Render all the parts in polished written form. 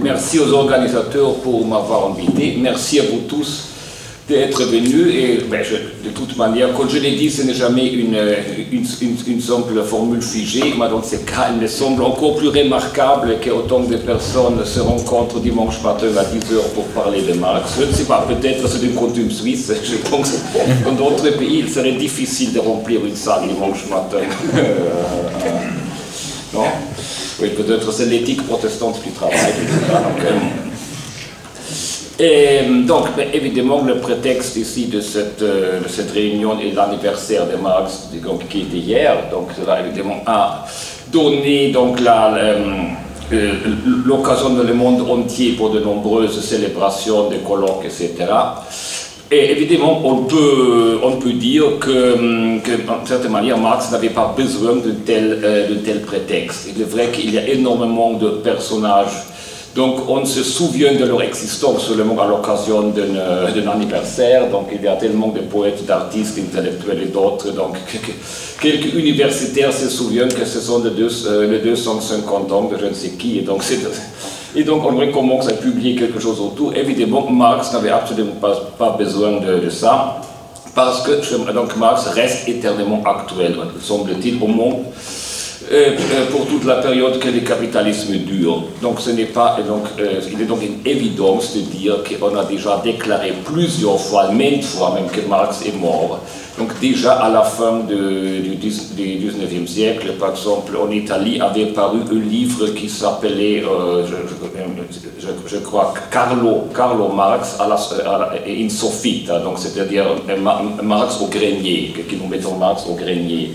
Merci aux organisateurs pour m'avoir invité. Merci à vous tous d'être venus. Et de toute manière, comme je l'ai dit, ce n'est jamais une simple formule figée. Mais donc, il me semble encore plus remarquable qu'autant de personnes se rencontrent dimanche matin à 10h pour parler de Marx. Je ne sais pas, peut-être c'est une coutume suisse. Je pense que dans d'autres pays, il serait difficile de remplir une salle dimanche matin. Non? Oui, peut-être c'est l'éthique protestante qui travaille. Et donc, évidemment, le prétexte ici de cette réunion est l'anniversaire de Marx, qui était hier. Donc, cela, évidemment, a donné l'occasion dans le monde entier pour de nombreuses célébrations, des colloques, etc. Et évidemment, on peut dire que d'une certaine manière, Marx n'avait pas besoin de tel prétexte. Il est vrai qu'il y a énormément de personnages, donc on se souvient de leur existence seulement à l'occasion d'un anniversaire. Donc il y a tellement de poètes, d'artistes, d'intellectuels et d'autres. Donc quelques universitaires se souviennent que ce sont les 250 ans de je ne sais qui. Et donc on recommence à publier quelque chose autour. Évidemment, Marx n'avait absolument pas besoin de ça, parce que donc, Marx reste éternellement actuel, semble-t-il, au monde, pour toute la période que le capitalisme dure. Donc il est donc une évidence de dire qu'on a déjà déclaré plusieurs fois, maintes fois même, que Marx est mort. Donc déjà à la fin du 19e siècle, par exemple, en Italie avait paru un livre qui s'appelait, je crois, Carlo Marx in Soffita, donc c'est-à-dire Marx au grenier, qui nous mettons Marx au grenier.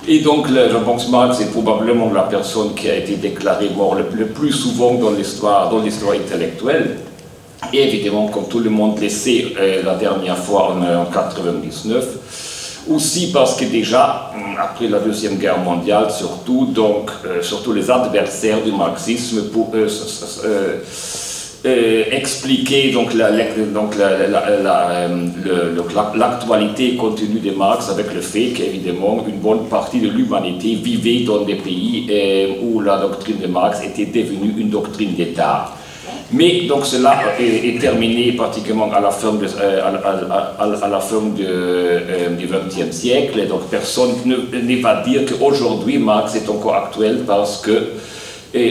Et donc, je pense que Marx est probablement la personne qui a été déclarée mort le plus souvent dans l'histoire intellectuelle. Et évidemment, comme tout le monde le sait, la dernière fois en 1999, aussi parce que déjà, après la Deuxième Guerre mondiale, surtout les adversaires du marxisme, expliquer l'actualité continue de Marx avec le fait qu'évidemment une bonne partie de l'humanité vivait dans des pays où la doctrine de Marx était devenue une doctrine d'État. Mais donc cela est terminé pratiquement à la fin du XXe siècle, et donc personne ne va dire qu'aujourd'hui Marx est encore actuel, parce que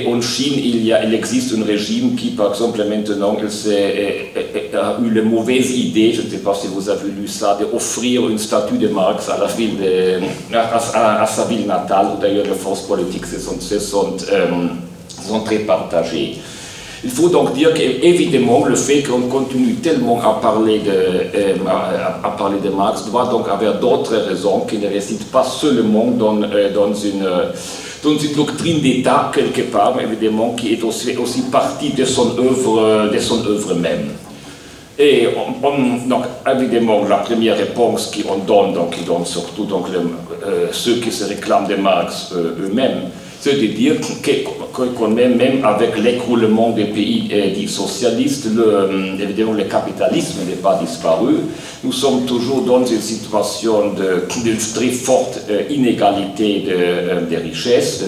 en Chine, il existe un régime qui, par exemple, maintenant, a eu la mauvaise idée, je ne sais pas si vous avez lu ça, d'offrir une statue de Marx à sa ville natale, où d'ailleurs les forces politiques sont très partagées. Il faut donc dire qu'évidemment, le fait qu'on continue tellement à parler de Marx doit donc avoir d'autres raisons qui ne résident pas seulement dans une doctrine d'État quelque part, mais évidemment qui est aussi partie de son œuvre même. Et donc évidemment la première réponse qu'on donne, qui donne surtout ceux qui se réclament de Marx eux-mêmes, c'est de dire qu'on même avec l'écroulement des pays dits socialistes, évidemment le capitalisme n'est pas disparu. Nous sommes toujours dans une situation d'une très forte inégalité des richesses,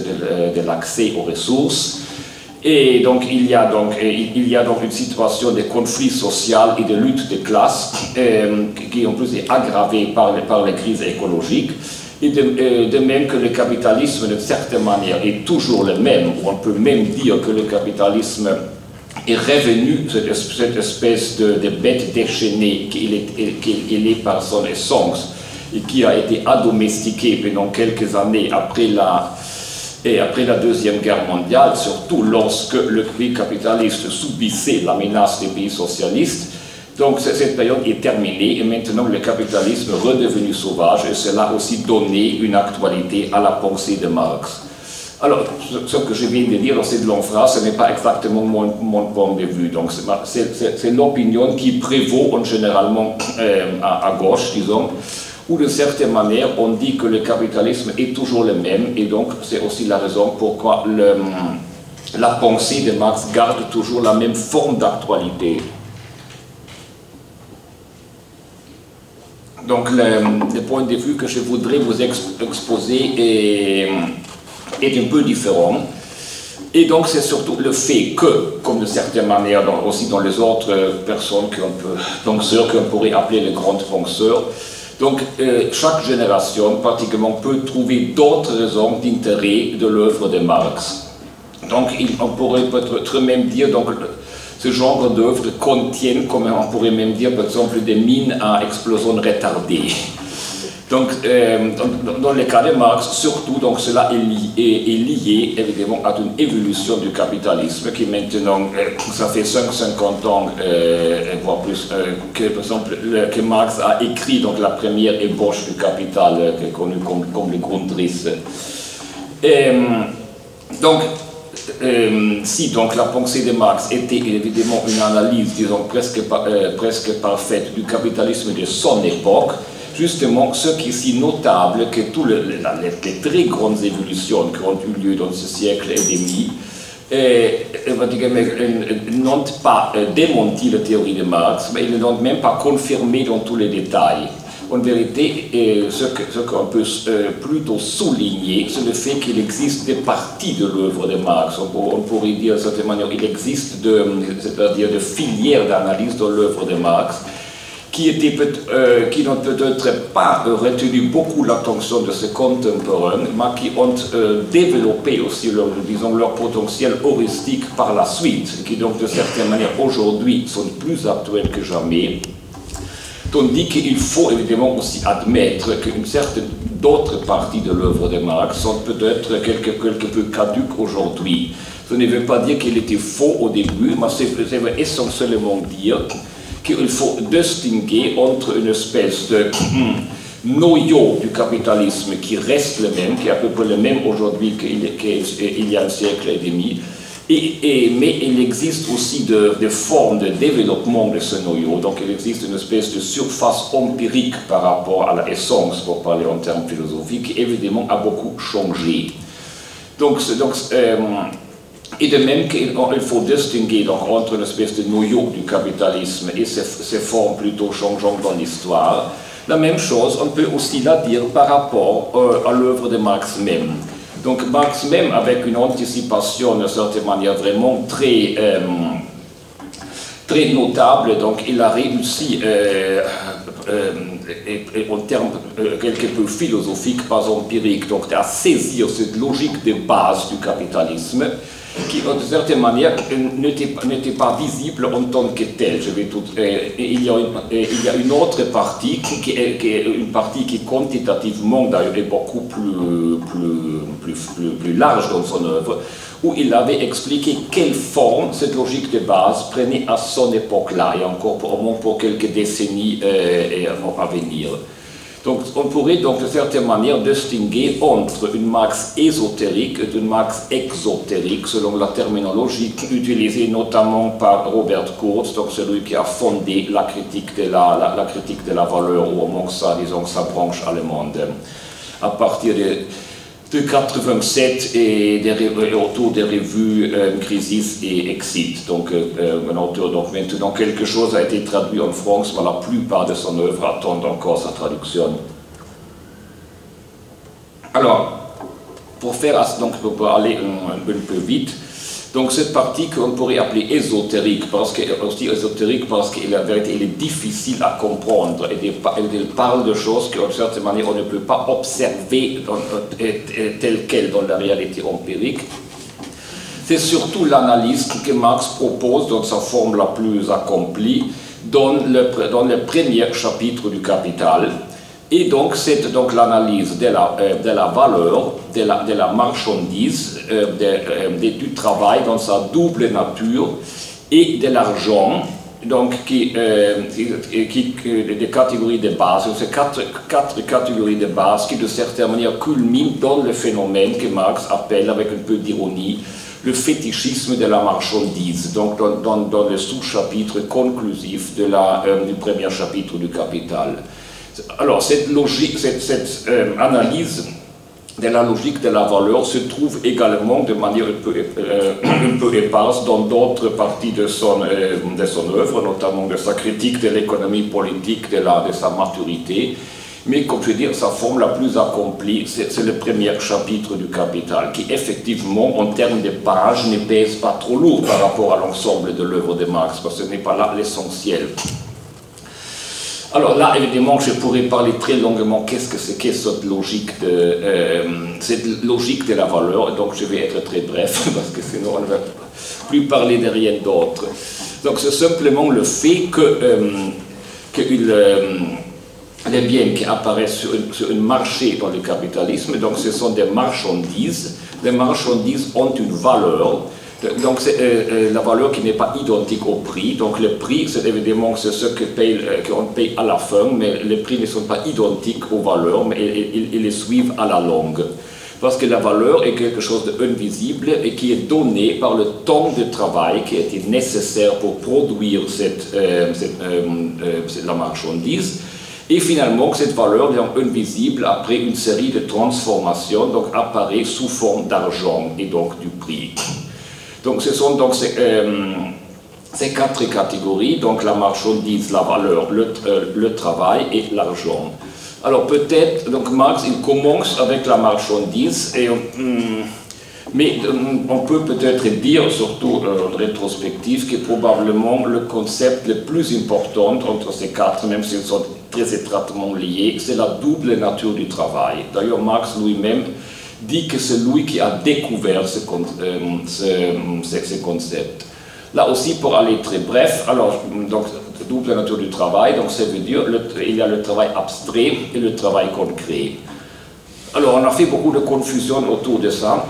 de l'accès aux ressources. Et donc il y a donc une situation de conflit social et de lutte de classe qui en plus est aggravée par les crises écologiques. Et de même que le capitalisme, d'une certaine manière, est toujours le même, on peut même dire que le capitalisme est revenu, cette espèce de bête déchaînée qu'il est par son essence, et qui a été adomestiqué pendant quelques années après la Deuxième Guerre mondiale, surtout lorsque le pays capitaliste subissait la menace des pays socialistes. Donc cette période est terminée et maintenant le capitalisme est redevenu sauvage, et cela a aussi donné une actualité à la pensée de Marx. Alors, ce que je viens de dire dans cette longue phrase, ce n'est pas exactement mon point de vue. Donc c'est l'opinion qui prévaut généralement à gauche, disons, où d'une certaine manière on dit que le capitalisme est toujours le même, et donc c'est aussi la raison pourquoi la pensée de Marx garde toujours la même forme d'actualité. Donc le point de vue que je voudrais vous exposer est un peu différent. Et donc c'est surtout le fait que, comme de certaines manières aussi dans les autres personnes penseurs qu'on pourrait appeler les grands penseurs, donc chaque génération pratiquement peut trouver d'autres raisons d'intérêt de l'œuvre de Marx. Donc on pourrait peut-être même dire donc ce genre d'œuvres contiennent, comme on pourrait même dire par exemple, des mines à explosion retardée. Donc, dans le cas de Marx, surtout, donc, cela est lié évidemment à une évolution du capitalisme qui maintenant, ça fait 50 ans, voire plus, que, par exemple, que Marx a écrit donc, la première ébauche du capital, qui est connue comme le Grundriss. Donc, si donc la pensée de Marx était évidemment une analyse, disons, presque parfaite du capitalisme de son époque, justement, ce qui est si notable que toutes les très grandes évolutions qui ont eu lieu dans ce siècle et demi n'ont pas démenti la théorie de Marx, mais ils ne l'ont même pas confirmé dans tous les détails. En vérité, ce qu'on peut plutôt souligner, c'est le fait qu'il existe des parties de l'œuvre de Marx. On pourrait dire de cette manière, il existe c'est-à-dire de filières d'analyse de l'œuvre de Marx, qui n'ont peut-être pas retenu beaucoup l'attention de ses contemporains, mais qui ont développé aussi leur potentiel heuristique par la suite, qui donc de certaine manière aujourd'hui sont plus actuels que jamais. Tandis qu'il faut évidemment aussi admettre qu'une certaine d'autres parties de l'œuvre de Marx sont peut-être quelque peu caduques aujourd'hui. Ce ne veut pas dire qu'il était faux au début, mais c'est essentiellement dire qu'il faut distinguer entre une espèce de noyau du capitalisme qui reste le même, qui est à peu près le même aujourd'hui qu'il y a un siècle et demi, mais il existe aussi des formes de développement de ce noyau, donc il existe une espèce de surface empirique par rapport à l'essence, pour parler en termes philosophiques, qui évidemment a beaucoup changé. Et de même qu'il faut distinguer donc, entre une espèce de noyau du capitalisme et ses formes plutôt changeantes dans l'histoire, la même chose, on peut aussi la dire par rapport à l'œuvre de Marx même. Donc Marx même, avec une anticipation de certaine manière vraiment très notable, donc il a réussi en termes quelque peu philosophiques, pas empiriques, donc à saisir cette logique de base du capitalisme, qui, de certaine manière, n'était pas visible en tant que tel. Il y a une autre partie, qui est une partie qui quantitativement d'ailleurs est beaucoup plus large dans son œuvre, où il avait expliqué quelle forme cette logique de base prenait à son époque-là, et encore pour quelques décennies à venir. Donc, on pourrait donc de certaine manière distinguer entre une Marx ésotérique et une Marx exotérique, selon la terminologie utilisée notamment par Robert Kurz, donc celui qui a fondé la critique de la valeur, ou au moins disons, sa branche allemande, à partir de 87 et autour des revues Crisis et Exit. Donc, donc maintenant quelque chose a été traduit en France, mais la plupart de son œuvre attendent encore sa traduction. Alors, pour aller un peu vite, donc cette partie qu'on pourrait appeler ésotérique, parce qu'elle est difficile à comprendre, elle parle de choses qu'en certaine manière on ne peut pas observer telles quelles dans la réalité empirique. C'est surtout l'analyse que Marx propose dans sa forme la plus accomplie dans le premier chapitre du Capital. Et donc, c'est donc l'analyse de la valeur, de la marchandise, du travail dans sa double nature et de l'argent, donc des catégories de base, ces quatre catégories de base qui de certaine manière culminent dans le phénomène que Marx appelle avec un peu d'ironie le fétichisme de la marchandise, donc dans le sous-chapitre conclusif du premier chapitre du Capital. Alors, cette analyse de la logique de la valeur se trouve également de manière un peu éparse dans d'autres parties de son œuvre, notamment de sa critique de l'économie politique, de sa maturité, Mais comme je veux dire, sa forme la plus accomplie, c'est le premier chapitre du Capital, qui effectivement, en termes de pages, ne pèse pas trop lourd par rapport à l'ensemble de l'œuvre de Marx, parce que ce n'est pas là l'essentiel. Alors là, évidemment, je pourrais parler très longuement qu'est-ce que c'est que cette logique de la valeur, donc je vais être très bref, parce que sinon on ne va plus parler de rien d'autre. Donc c'est simplement le fait que les biens qui apparaissent sur un marché dans le capitalisme, donc ce sont des marchandises. Les marchandises ont une valeur, donc c'est la valeur qui n'est pas identique au prix. Donc le prix, c'est évidemment ce qu'on paye à la fin, mais les prix ne sont pas identiques aux valeurs, mais ils les suivent à la longue. Parce que la valeur est quelque chose d'invisible et qui est donné par le temps de travail qui a été nécessaire pour produire la marchandise. Et finalement, cette valeur est invisible après une série de transformations, donc apparaît sous forme d'argent et donc du prix. Donc ce sont donc ces quatre catégories, donc la marchandise, la valeur, le travail et l'argent. Alors peut-être, donc Marx, il commence avec la marchandise, mais on peut peut-être dire, surtout en rétrospective, que probablement le concept le plus important entre ces quatre, même s'ils sont très étroitement liés, c'est la double nature du travail. D'ailleurs, Marx lui-même dit que c'est lui qui a découvert ce concept. Là aussi, pour aller très bref, alors, donc, double nature du travail, donc ça veut dire il y a le travail abstrait et le travail concret. Alors, on a fait beaucoup de confusion autour de ça.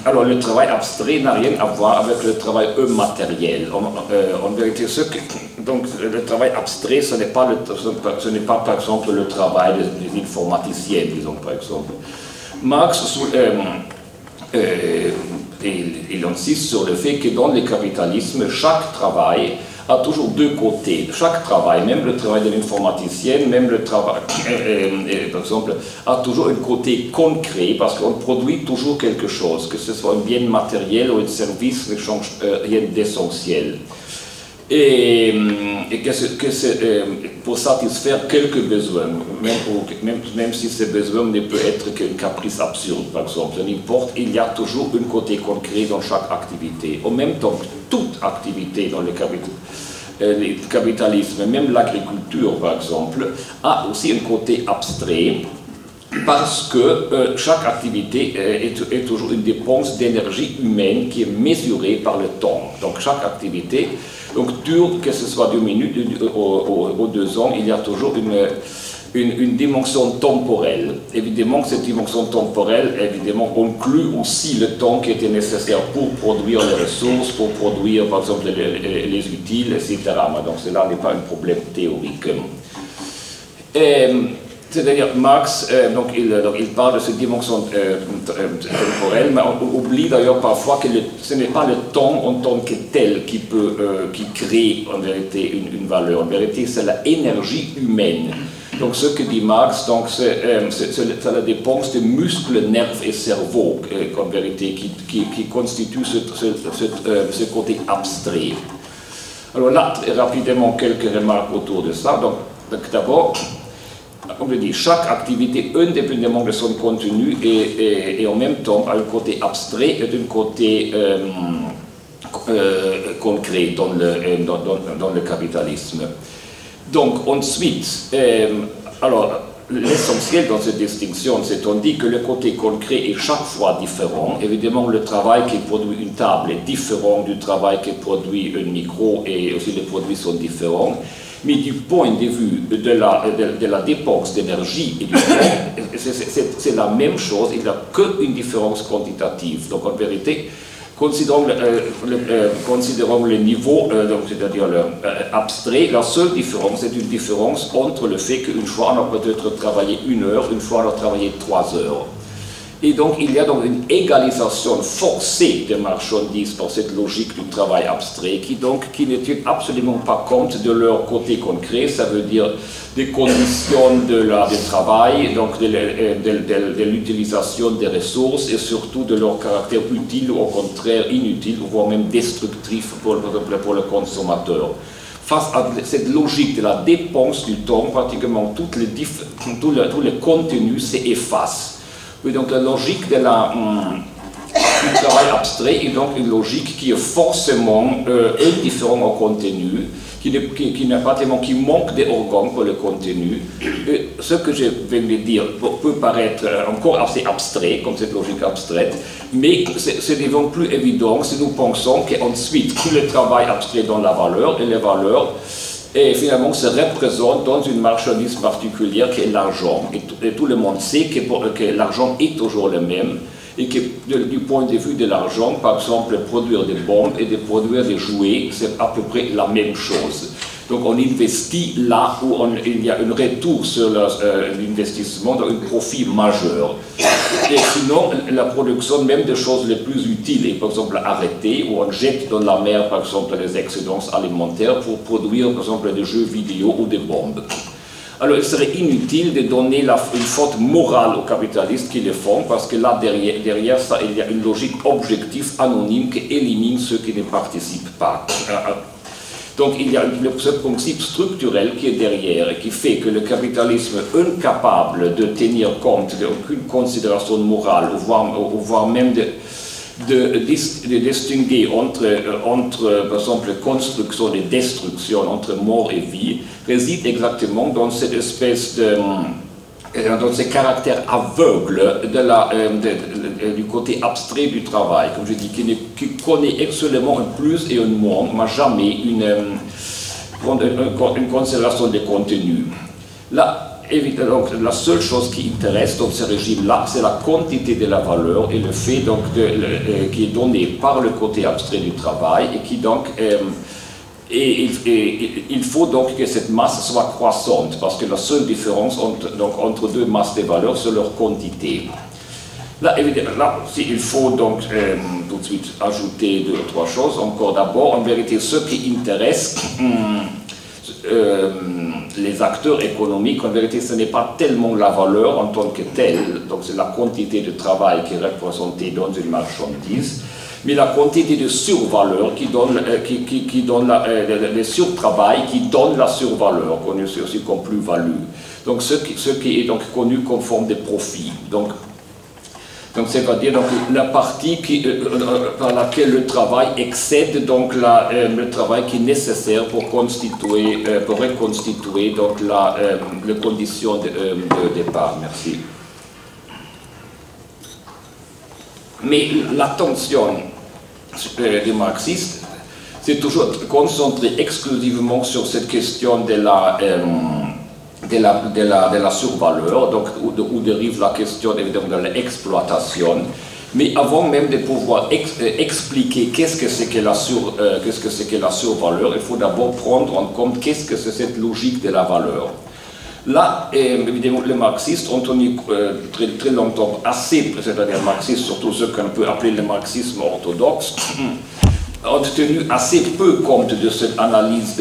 Alors, le travail abstrait n'a rien à voir avec le travail matériel. En vérité, donc, le travail abstrait, ce n'est pas, par exemple, le travail des informaticiens, disons, par exemple. Marx, il insiste sur le fait que dans le capitalisme, chaque travail a toujours deux côtés. Chaque travail, même le travail de l'informaticien, même le travail, par exemple, a toujours un côté concret parce qu'on produit toujours quelque chose, que ce soit un bien matériel ou un service, ne change rien d'essentiel. Et pour satisfaire quelques besoins, même si ces besoins ne peuvent être qu'un caprice absurde, par exemple, n'importe, il y a toujours un côté concret dans chaque activité. En même temps, toute activité dans le capitalisme, même l'agriculture, par exemple, a aussi un côté abstrait, parce que chaque activité est toujours une dépense d'énergie humaine qui est mesurée par le temps. Donc chaque activité dure, que ce soit 2 minutes ou 2 ans, il y a toujours une dimension temporelle. Évidemment, cette dimension temporelle inclut aussi le temps qui était nécessaire pour produire les ressources, pour produire par exemple les utiles, etc. Donc cela n'est pas un problème théorique. C'est-à-dire, Marx, il parle de cette dimension temporelle, mais on oublie d'ailleurs parfois que ce n'est pas le temps en tant que tel qui crée en vérité une valeur. En vérité, c'est l'énergie humaine. Donc, ce que dit Marx, c'est la dépense de muscles, nerfs et cerveau, en vérité, qui constitue ce côté abstrait. Alors là, rapidement, quelques remarques autour de ça. Donc d'abord, comme je dis, chaque activité, indépendamment de son contenu, et en même temps a un côté abstrait et un côté concret dans le capitalisme. Donc ensuite, alors l'essentiel dans cette distinction, c'est qu'on dit que le côté concret est chaque fois différent. Évidemment, le travail qui produit une table est différent du travail qui produit un micro, et aussi les produits sont différents. Mais du point de vue de la dépense d'énergie et du temps, c'est la même chose, il n'y a qu'une différence quantitative. Donc en vérité, considérons le niveau, c'est-à-dire abstrait, la seule différence est une différence entre le fait qu'une fois on a peut-être travaillé 1 heure, une fois on a travaillé 3 heures. Et donc il y a donc une égalisation forcée des marchandises par cette logique du travail abstrait qui ne tient absolument pas compte de leur côté concret, ça veut dire des conditions du travail, donc de l'utilisation des ressources et surtout de leur caractère utile ou au contraire inutile, voire même destructif pour le consommateur. face à cette logique de la dépense du temps, pratiquement tous les contenus s'effacent. Donc la logique du travail abstrait est donc une logique qui est forcément indifférente au contenu, qui manque des organes pour le contenu. Ce que je viens de dire peut paraître encore assez abstrait, comme cette logique abstraite, mais c'est devenu plus évident si nous pensons qu'ensuite le travail abstrait donne la valeur, et les valeurs finalement se représentent dans une marchandise particulière qui est l'argent. Et tout le monde sait que l'argent est toujours le même, et que du point de vue de l'argent, par exemple, produire des bombes et de produire des jouets, c'est à peu près la même chose. Donc on investit là où il y a un retour sur l'investissement, donc un profit majeur. Et sinon, la production même des choses les plus utiles est par exemple arrêtée, où on jette dans la mer par exemple les excédents alimentaires pour produire par exemple des jeux vidéo ou des bombes. Alors il serait inutile de donner une faute morale aux capitalistes qui le font, parce que là derrière ça il y a une logique objective anonyme qui élimine ceux qui ne participent pas. Donc il y a ce principe structurel qui est derrière et qui fait que le capitalisme est incapable de tenir compte d'aucune considération morale, voire même de distinguer entre, par exemple, construction et destruction, entre mort et vie, réside exactement dans cette espèce dans ce caractère aveugle du côté abstrait du travail, comme je dis, qui connaît excellemment un plus et un moins, mais jamais une considération des contenus. Là, évidemment, la seule chose qui intéresse dans ce régime-là, c'est la quantité de la valeur et le fait donc, qui est donné par le côté abstrait du travail et qui donc il faut donc que cette masse soit croissante, parce que la seule différence entre deux masses de valeurs, c'est leur quantité. Là, évidemment, il faut donc tout de suite ajouter deux ou trois choses. Encore d'abord, en vérité, ce qui intéresse les acteurs économiques, en vérité, ce n'est pas tellement la valeur en tant que telle, donc c'est la quantité de travail qui est représentée dans une marchandise, mais la quantité de survaleur qui donne le surtravail qui donne la survaleur, connue aussi comme plus-value. Donc ce qui est donc connu comme forme de profit. Donc c'est-à-dire la partie par laquelle le travail excède donc le travail qui est nécessaire pour reconstituer donc les conditions de départ. Merci. Mais l'attention des marxistes s'est toujours concentrée exclusivement sur cette question de la survaleur, donc où dérive la question évidemment de l'exploitation. Mais avant même de pouvoir expliquer qu'est-ce que c'est que la survaleur, il faut d'abord prendre en compte qu'est-ce que c'est cette logique de la valeur. Là, évidemment, les marxistes ont tenu très longtemps c'est-à-dire marxistes, surtout ceux qu'on peut appeler le marxisme orthodoxe, ont tenu assez peu compte de cette analyse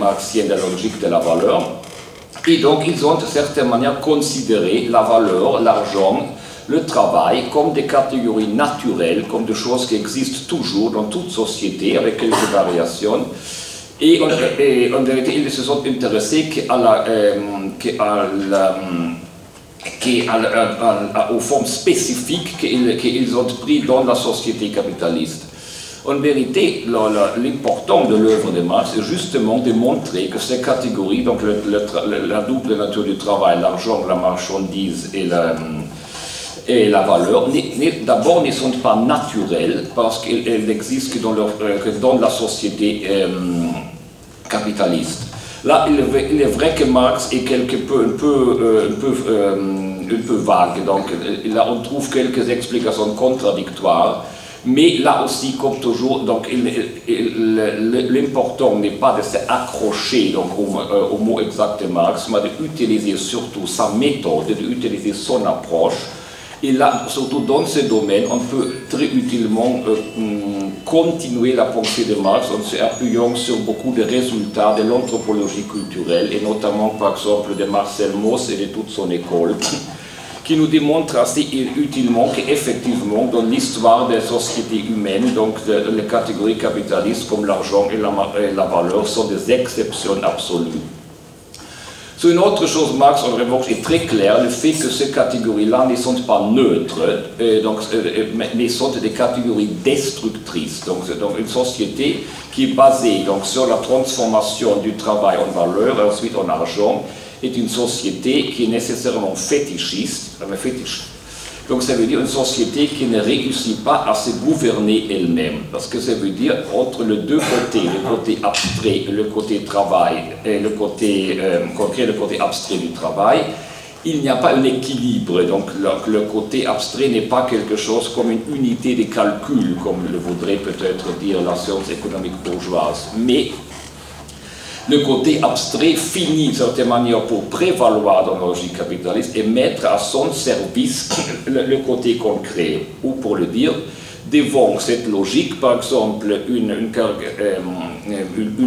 marxienne de la logique de la valeur. Et donc, ils ont de certaine manière considéré la valeur, l'argent, le travail comme des catégories naturelles, comme des choses qui existent toujours dans toute société, avec quelques variations. Et en vérité, ils se sont intéressés aux formes spécifiques qu'ils ont prises dans la société capitaliste. En vérité, l'important de l'œuvre de Marx est justement de montrer que ces catégories, donc la double nature du travail, l'argent, la marchandise et la valeur, d'abord ne sont pas naturelles parce qu'elles n'existent que dans la société capitaliste. Là, il est vrai que Marx est quelque peu, un peu vague, donc là on trouve quelques explications contradictoires. Mais là aussi, comme toujours, l'important n'est pas de s'accrocher au mot exact de Marx, mais d'utiliser surtout sa méthode, d'utiliser son approche. Et là, surtout dans ce domaine, on peut très utilement continuer la pensée de Marx en s'appuyant sur beaucoup de résultats de l'anthropologie culturelle, et notamment par exemple de Marcel Mauss et de toute son école, qui nous démontre assez utilement qu'effectivement, dans l'histoire des sociétés humaines, donc les catégories capitalistes comme l'argent et la valeur sont des exceptions absolues. Sur une autre chose, Marx, en revanche, est très clair, le fait que ces catégories-là ne sont pas neutres, mais sont des catégories destructrices. Donc une société qui est basée donc, sur la transformation du travail en valeur et ensuite en argent, est une société qui est nécessairement fétichiste. Donc ça veut dire une société qui ne réussit pas à se gouverner elle-même. Parce que ça veut dire entre les deux côtés, le côté abstrait, le côté travail, et le côté concret, le côté abstrait du travail, il n'y a pas un équilibre. Donc le côté abstrait n'est pas quelque chose comme une unité de calcul, comme le voudrait peut-être dire la science économique bourgeoise. Mais le côté abstrait finit d'une certaine manière pour prévaloir dans la logique capitaliste et mettre à son service le côté concret. Ou pour le dire, devant cette logique, par exemple, une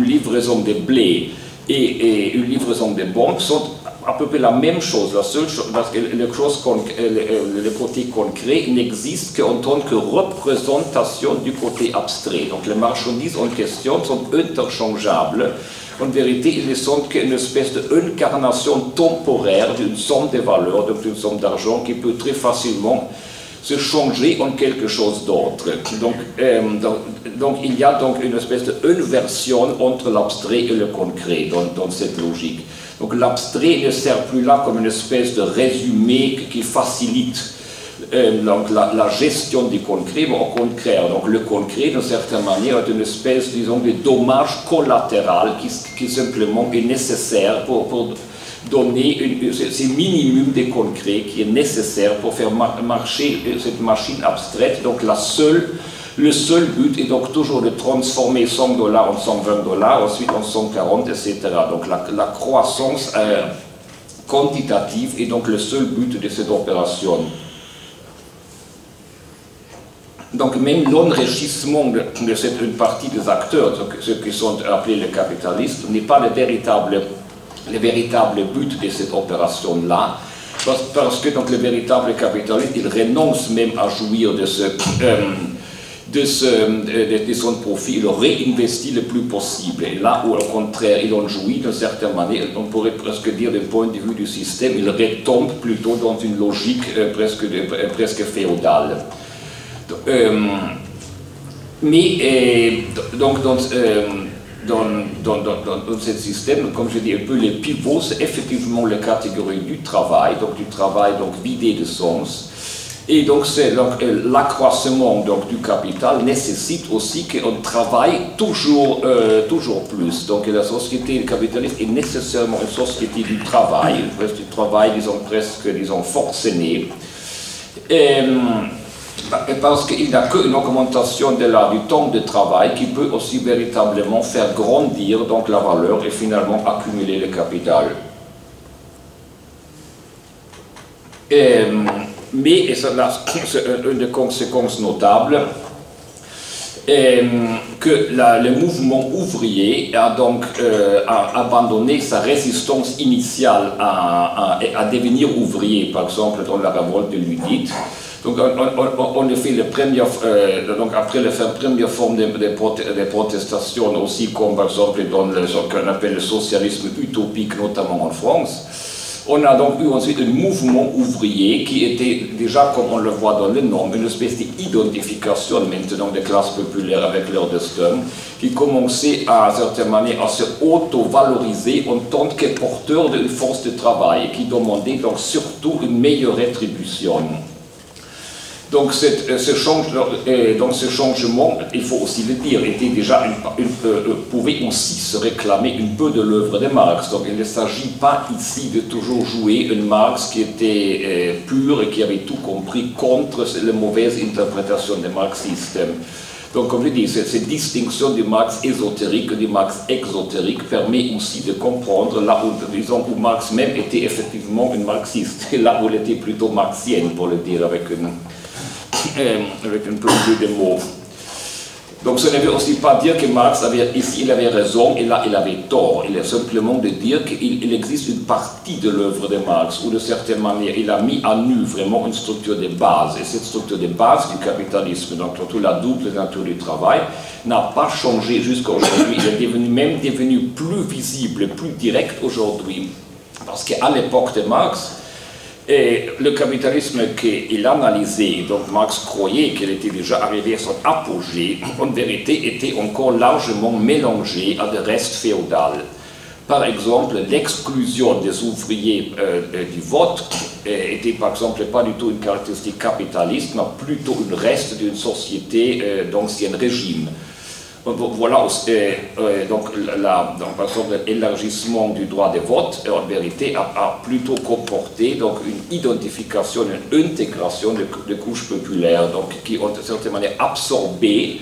livraison de blé et une livraison de bombes sont à peu près la même chose. La seule chose, parce que le côté concret n'existe qu'en tant que représentation du côté abstrait. Donc les marchandises en question sont interchangeables. En vérité, ils ne sont qu'une espèce d'incarnation temporaire d'une somme de valeurs, donc d'une somme d'argent qui peut très facilement se changer en quelque chose d'autre. Donc il y a donc une espèce d'inversion entre l'abstrait et le concret dans cette logique. Donc l'abstrait ne sert plus là comme une espèce de résumé qui facilite donc la gestion du concret, mais au contraire, donc le concret, d'une certaine manière, est une espèce, disons, de dommage collatéral qui simplement est nécessaire pour donner ce minimum de concret qui est nécessaire pour faire marcher cette machine abstraite. Donc le seul but est donc toujours de transformer 100 $ en 120 $, ensuite en 140, etc. Donc la croissance quantitative est donc le seul but de cette opération. Donc même l'enrichissement de cette une partie des acteurs, ceux qui sont appelés les capitalistes, n'est pas le véritable but de cette opération-là, parce que donc, le véritable capitaliste, il renonce même à jouir de son profit, il réinvestit le plus possible. Et là où au contraire il en jouit d'une certaine manière, on pourrait presque dire du point de vue du système, il retombe plutôt dans une logique presque féodale. Mais donc dans ce système, comme je dis un peu, les pivots, c'est effectivement la catégorie du travail donc vidé de sens. Et donc l'accroissement du capital nécessite aussi qu'on travaille toujours plus. Donc la société capitaliste est nécessairement une société du travail disons forcené. Parce qu'il n'y a qu'une augmentation du temps de travail qui peut aussi véritablement faire grandir donc la valeur et finalement accumuler le capital. Mais, et c'est une des conséquences notables, que le mouvement ouvrier a donc abandonné sa résistance initiale à devenir ouvrier, par exemple dans la révolte de Luddite. Donc on a fait après la première forme de protestation aussi, comme par exemple dans ce qu'on appelle le socialisme utopique, notamment en France. On a donc eu ensuite un mouvement ouvrier qui était déjà, comme on le voit dans le nom, une espèce d'identification maintenant des classes populaires avec leur destin, qui commençait à certaine manière à se auto-valoriser en tant que porteur d'une force de travail, et qui demandait donc surtout une meilleure rétribution. Donc ce changement, il faut aussi le dire, était déjà pouvait aussi se réclamer un peu de l'œuvre de Marx. Donc il ne s'agit pas ici de toujours jouer un Marx qui était pur et qui avait tout compris contre les mauvaises interprétations des marxistes. Donc comme je dis, cette distinction du Marx ésotérique et du Marx exotérique permet aussi de comprendre là où, disons, où Marx même était effectivement un marxiste, et là où il était plutôt marxienne, pour le dire avec un peu plus de mots. Donc ce ne veut aussi pas dire que Marx avait, ici il avait raison et là il avait tort. Il est simplement de dire qu'il existe une partie de l'œuvre de Marx où de certaine manière il a mis à nu vraiment une structure de base. Et cette structure de base du capitalisme, donc surtout la double nature du travail, n'a pas changé jusqu'à aujourd'hui. Il est même devenu plus visible, plus direct aujourd'hui. Parce qu'à l'époque de Marx, et le capitalisme qu'il analysait, donc Marx croyait qu'il était déjà arrivé à son apogée, en vérité était encore largement mélangé à des restes féodaux. Par exemple, l'exclusion des ouvriers du vote était par exemple pas du tout une caractéristique capitaliste, mais plutôt un reste d'une société d'ancien régime. Voilà, donc par exemple, l'élargissement du droit de vote, en vérité, a plutôt comporté donc, une identification, une intégration de couches populaires, donc, qui ont de certaine manière absorbé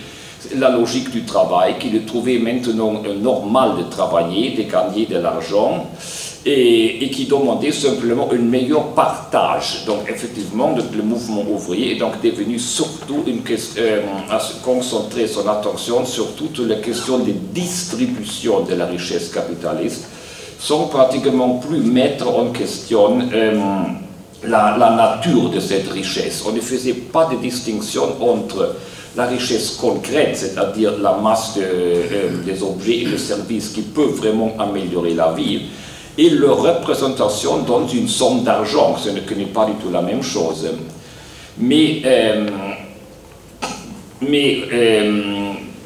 la logique du travail, qui le trouvait maintenant normal de travailler, de gagner de l'argent, et qui demandait simplement un meilleur partage. Donc effectivement, le mouvement ouvrier est donc devenu surtout à se concentrer son attention sur toutes les questions de distribution de la richesse capitaliste, sans pratiquement plus mettre en question la nature de cette richesse. On ne faisait pas de distinction entre la richesse concrète, c'est-à-dire la masse des objets et des services qui peuvent vraiment améliorer la vie, et leur représentation dans une somme d'argent, ce n'est pas du tout la même chose.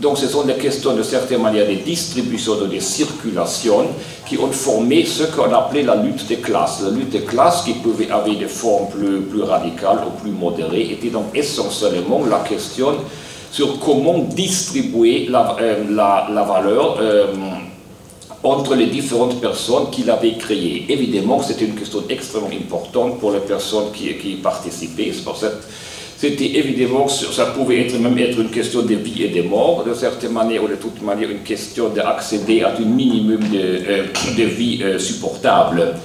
Donc ce sont des questions de certaine manière de distribution, de circulation, qui ont formé ce qu'on appelait la lutte des classes. La lutte des classes, qui pouvait avoir des formes plus radicales ou plus modérées, était donc essentiellement la question sur comment distribuer la valeur entre les différentes personnes qui l'avaient créée. Évidemment, c'était une question extrêmement importante pour les personnes qui participaient. C'était évidemment, ça pouvait même être une question de vie et de mort, de certaine manière, ou de toute manière une question d'accéder à un minimum de vie supportable.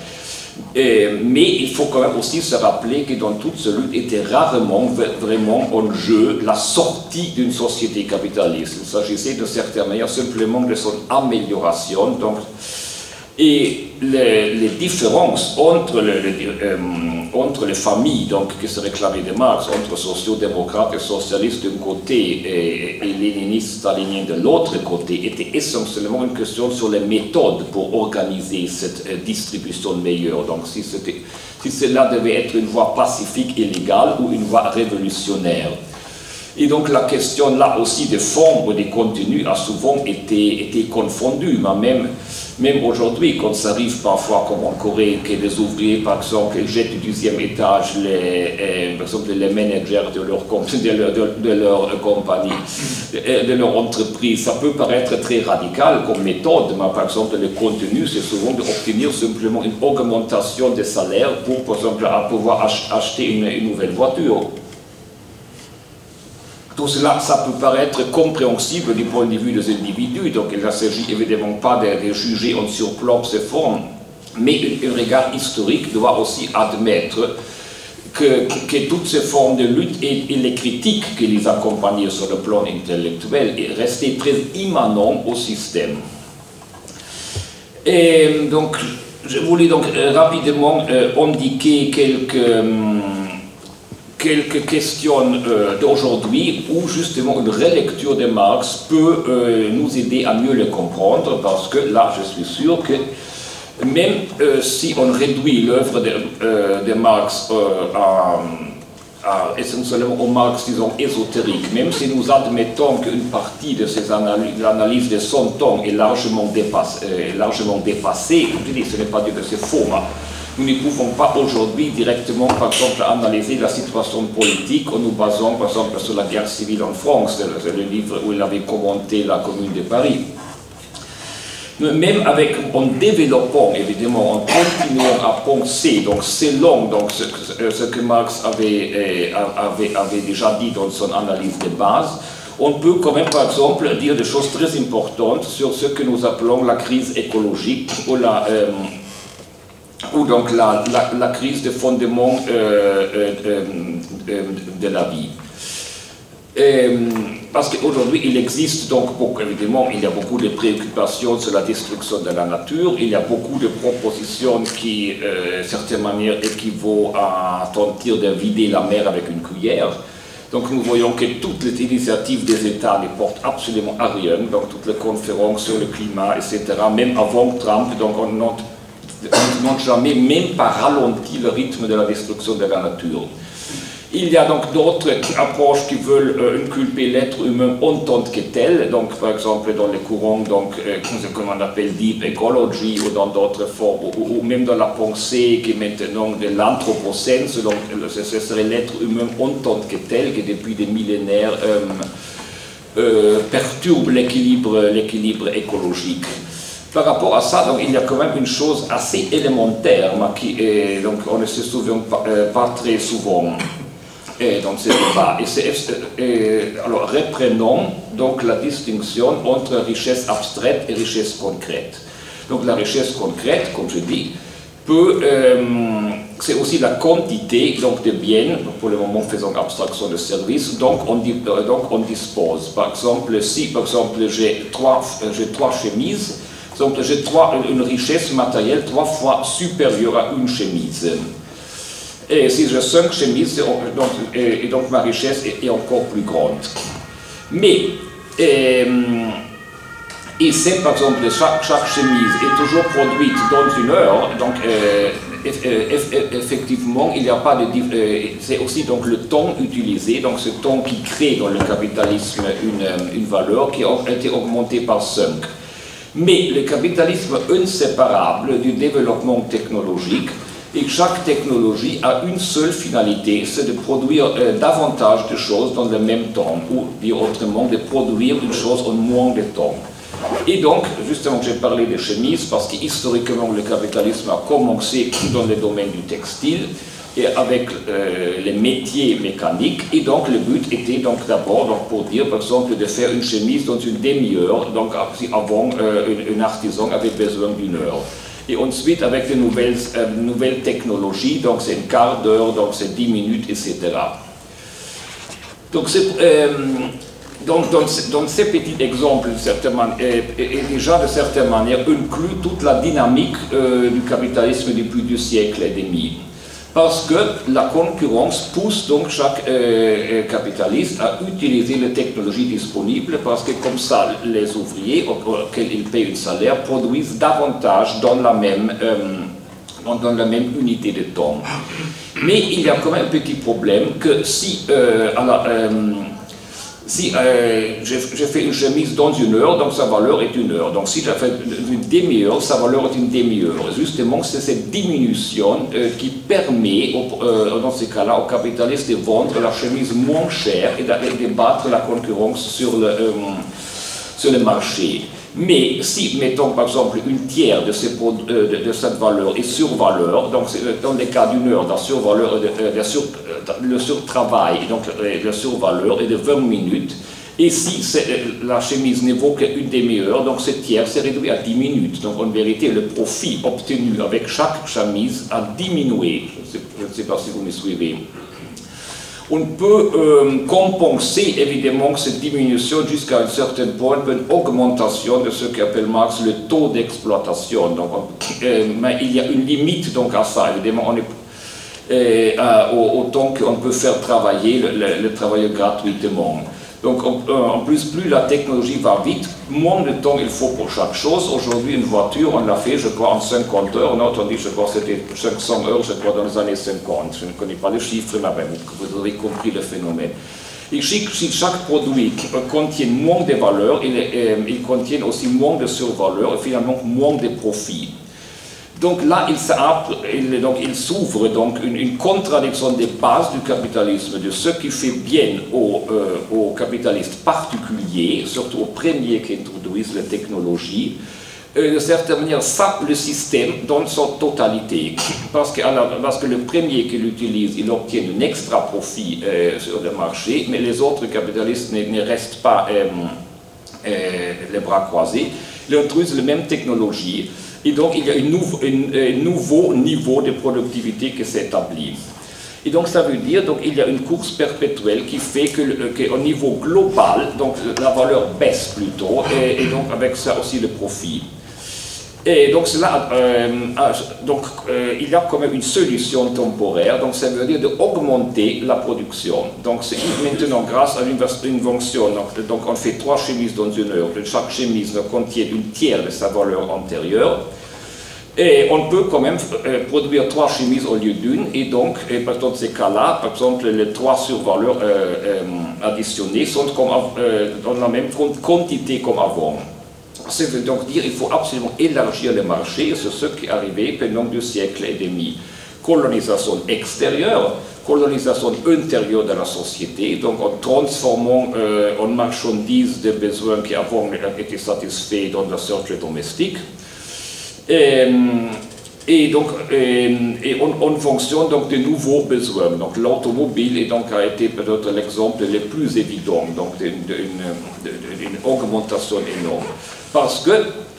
Mais il faut quand même aussi se rappeler que dans toute cette lutte était rarement vraiment en jeu la sortie d'une société capitaliste. Il s'agissait de certaine manière simplement de son amélioration. Donc, et les différences entre les familles donc, qui se réclamaient de Marx, entre sociodémocrates et socialistes d'un côté et léninistes staliniens de l'autre côté, étaient essentiellement une question sur les méthodes pour organiser cette distribution meilleure. Donc si cela devait être une voie pacifique et légale ou une voie révolutionnaire. Et donc la question là aussi des formes ou des contenus a souvent été confondue, mais même aujourd'hui, quand ça arrive parfois comme en Corée, que les ouvriers par exemple jettent du 10e étage par exemple, les managers de leur compagnie, de leur entreprise, ça peut paraître très radical comme méthode, mais par exemple le contenu c'est souvent d'obtenir simplement une augmentation des salaires pour par exemple pouvoir acheter une nouvelle voiture. Tout cela, ça peut paraître compréhensible du point de vue des individus, donc il ne s'agit évidemment pas de juger en surplomb ces formes, mais un regard historique doit aussi admettre que toutes ces formes de lutte et les critiques qui les accompagnaient sur le plan intellectuel restaient très immanents au système. Et donc, je voulais donc rapidement indiquer quelques questions d'aujourd'hui où justement une relecture de Marx peut nous aider à mieux le comprendre, parce que là je suis sûr que même si on réduit l'œuvre de Marx essentiellement au Marx, disons, ésotérique, même si nous admettons qu'une partie de ces analyses de son temps est largement dépassée, je dis, ce n'est pas dire que c'est faux, mais nous ne pouvons pas aujourd'hui directement, par exemple, analyser la situation politique en nous basant, par exemple, sur la guerre civile en France, c'est le livre où il avait commenté la Commune de Paris. Même en développant, évidemment, en continuant à penser, donc selon donc, ce que Marx avait déjà dit dans son analyse de base, on peut quand même, par exemple, dire des choses très importantes sur ce que nous appelons la crise écologique ou donc la crise de fondement de la vie. parce qu'aujourd'hui, il existe donc, évidemment, il y a beaucoup de préoccupations sur la destruction de la nature, il y a beaucoup de propositions qui, d'une certaine manière, équivaut à tenter de vider la mer avec une cuillère. Donc nous voyons que toutes les initiatives des États ne portent absolument à rien, donc toutes les conférences sur le climat, etc., même avant Trump, donc on n'a jamais même pas ralenti le rythme de la destruction de la nature. Il y a donc d'autres approches qui veulent inculper l'être humain en tant que tel, donc par exemple dans les courants, donc, comme on appelle Deep Ecology, ou dans d'autres formes, ou même dans la pensée qui est maintenant de l'anthropocène, donc ce serait l'être humain en tant que tel, qui depuis des millénaires perturbe l'équilibre écologique. Par rapport à ça, donc, il y a quand même une chose assez élémentaire, mais qui donc, on ne se souvient pas très souvent. Dans ces débats. Alors, reprenons donc la distinction entre richesse abstraite et richesse concrète. Donc, la richesse concrète, comme je dis, c'est aussi la quantité donc, de biens, donc pour le moment faisons abstraction de services, donc on dispose. Par exemple, si par exemple, j'ai trois chemises, donc j'ai une richesse matérielle 3 fois supérieure à une chemise. Et si j'ai 5 chemises, donc ma richesse est encore plus grande. Mais, et c'est par exemple, chaque chemise est toujours produite dans une heure, donc effectivement, il n'y a pas de... c'est aussi donc le temps utilisé, donc ce temps qui crée dans le capitalisme une valeur qui a été augmentée par 5. Mais le capitalisme est inséparable du développement technologique, et chaque technologie a une seule finalité, c'est de produire davantage de choses dans le même temps, ou dire autrement, de produire une chose en moins de temps. Et donc, justement, j'ai parlé des chemises parce que historiquement, le capitalisme a commencé dans le domaine du textile, et avec les métiers mécaniques, et donc le but était donc d'abord pour dire, par exemple, de faire une chemise dans une demi-heure, donc avant un artisan avait besoin d'une heure. Et ensuite, avec de nouvelles technologies, donc c'est un quart d'heure, donc c'est 10 minutes, etc. Donc, dans ces petits exemples, déjà de certaine manière, inclut toute la dynamique du capitalisme depuis 2 siècles et demi. Parce que la concurrence pousse donc chaque capitaliste à utiliser les technologies disponibles, parce que comme ça, les ouvriers auxquels ils payent un salaire produisent davantage dans la même unité de temps. Mais il y a quand même un petit problème que si j'ai fait une chemise dans une heure, donc sa valeur est une heure. Donc si j'ai fait une demi-heure, sa valeur est une demi-heure. Justement, c'est cette diminution qui permet, dans ces cas-là, aux capitalistes de vendre la chemise moins chère et de battre la concurrence sur le marché. Mais si, mettons par exemple, une tiers de cette valeur est survaleur, donc dans le cas d'une heure, le surtravail, donc la survaleur est de 20 minutes, et si la chemise ne vaut qu'une demi-heure, donc ce tiers s'est réduit à 10 minutes. Donc en vérité, le profit obtenu avec chaque chemise a diminué. Je ne sais pas si vous me suivez. On peut compenser évidemment cette diminution jusqu'à un certain point par une augmentation de ce qu'appelle Marx le taux d'exploitation. Mais il y a une limite donc à ça. Évidemment, autant qu'on peut faire travailler le travailleur gratuitement. Donc en plus, plus la technologie va vite, moins de temps il faut pour chaque chose. Aujourd'hui, une voiture, on l'a fait, je crois, en 50 heures. On a entendu, je crois, c'était 500 heures, je crois, dans les années 50. Je ne connais pas les chiffres, mais vous aurez compris le phénomène. Et si chaque produit contient moins de valeur, il contient aussi moins de survaleur et finalement moins de profit. Donc là, il s'ouvre donc une contradiction des bases du capitalisme, de ce qui fait bien aux capitalistes particuliers, surtout aux premiers qui introduisent les technologies, de certaine manière sape le système dans son totalité. Parce que le premier qui l'utilise, il obtient un extra profit sur le marché, mais les autres capitalistes ne restent pas les bras croisés, ils introduisent les mêmes technologies. Et donc, il y a un nouveau niveau de productivité qui s'établit. Et donc ça veut dire qu'il y a une course perpétuelle qui fait qu'au niveau global, donc la valeur baisse plutôt, et donc avec ça aussi le profit. Et donc, il y a quand même une solution temporaire, donc ça veut dire d'augmenter la production. Donc c'est maintenant grâce à une invention, donc on fait 3 chemises dans une heure, chaque chemise contient une tiers de sa valeur antérieure, et on peut quand même produire 3 chemises au lieu d'une, et donc dans ces cas-là, par exemple, les 3 survaleurs additionnées sont dans la même quantité comme avant. Ça veut donc dire qu'il faut absolument élargir le marché, et c'est ce qui est arrivé pendant 2 siècles et demi. Colonisation extérieure, colonisation intérieure de la société, donc en transformant en marchandises des besoins qui avant étaient satisfaits dans le cercle domestique. Et en fonction donc, de nouveaux besoins. Donc l'automobile a été peut-être l'exemple le plus évident, donc d'une augmentation énorme. Parce que,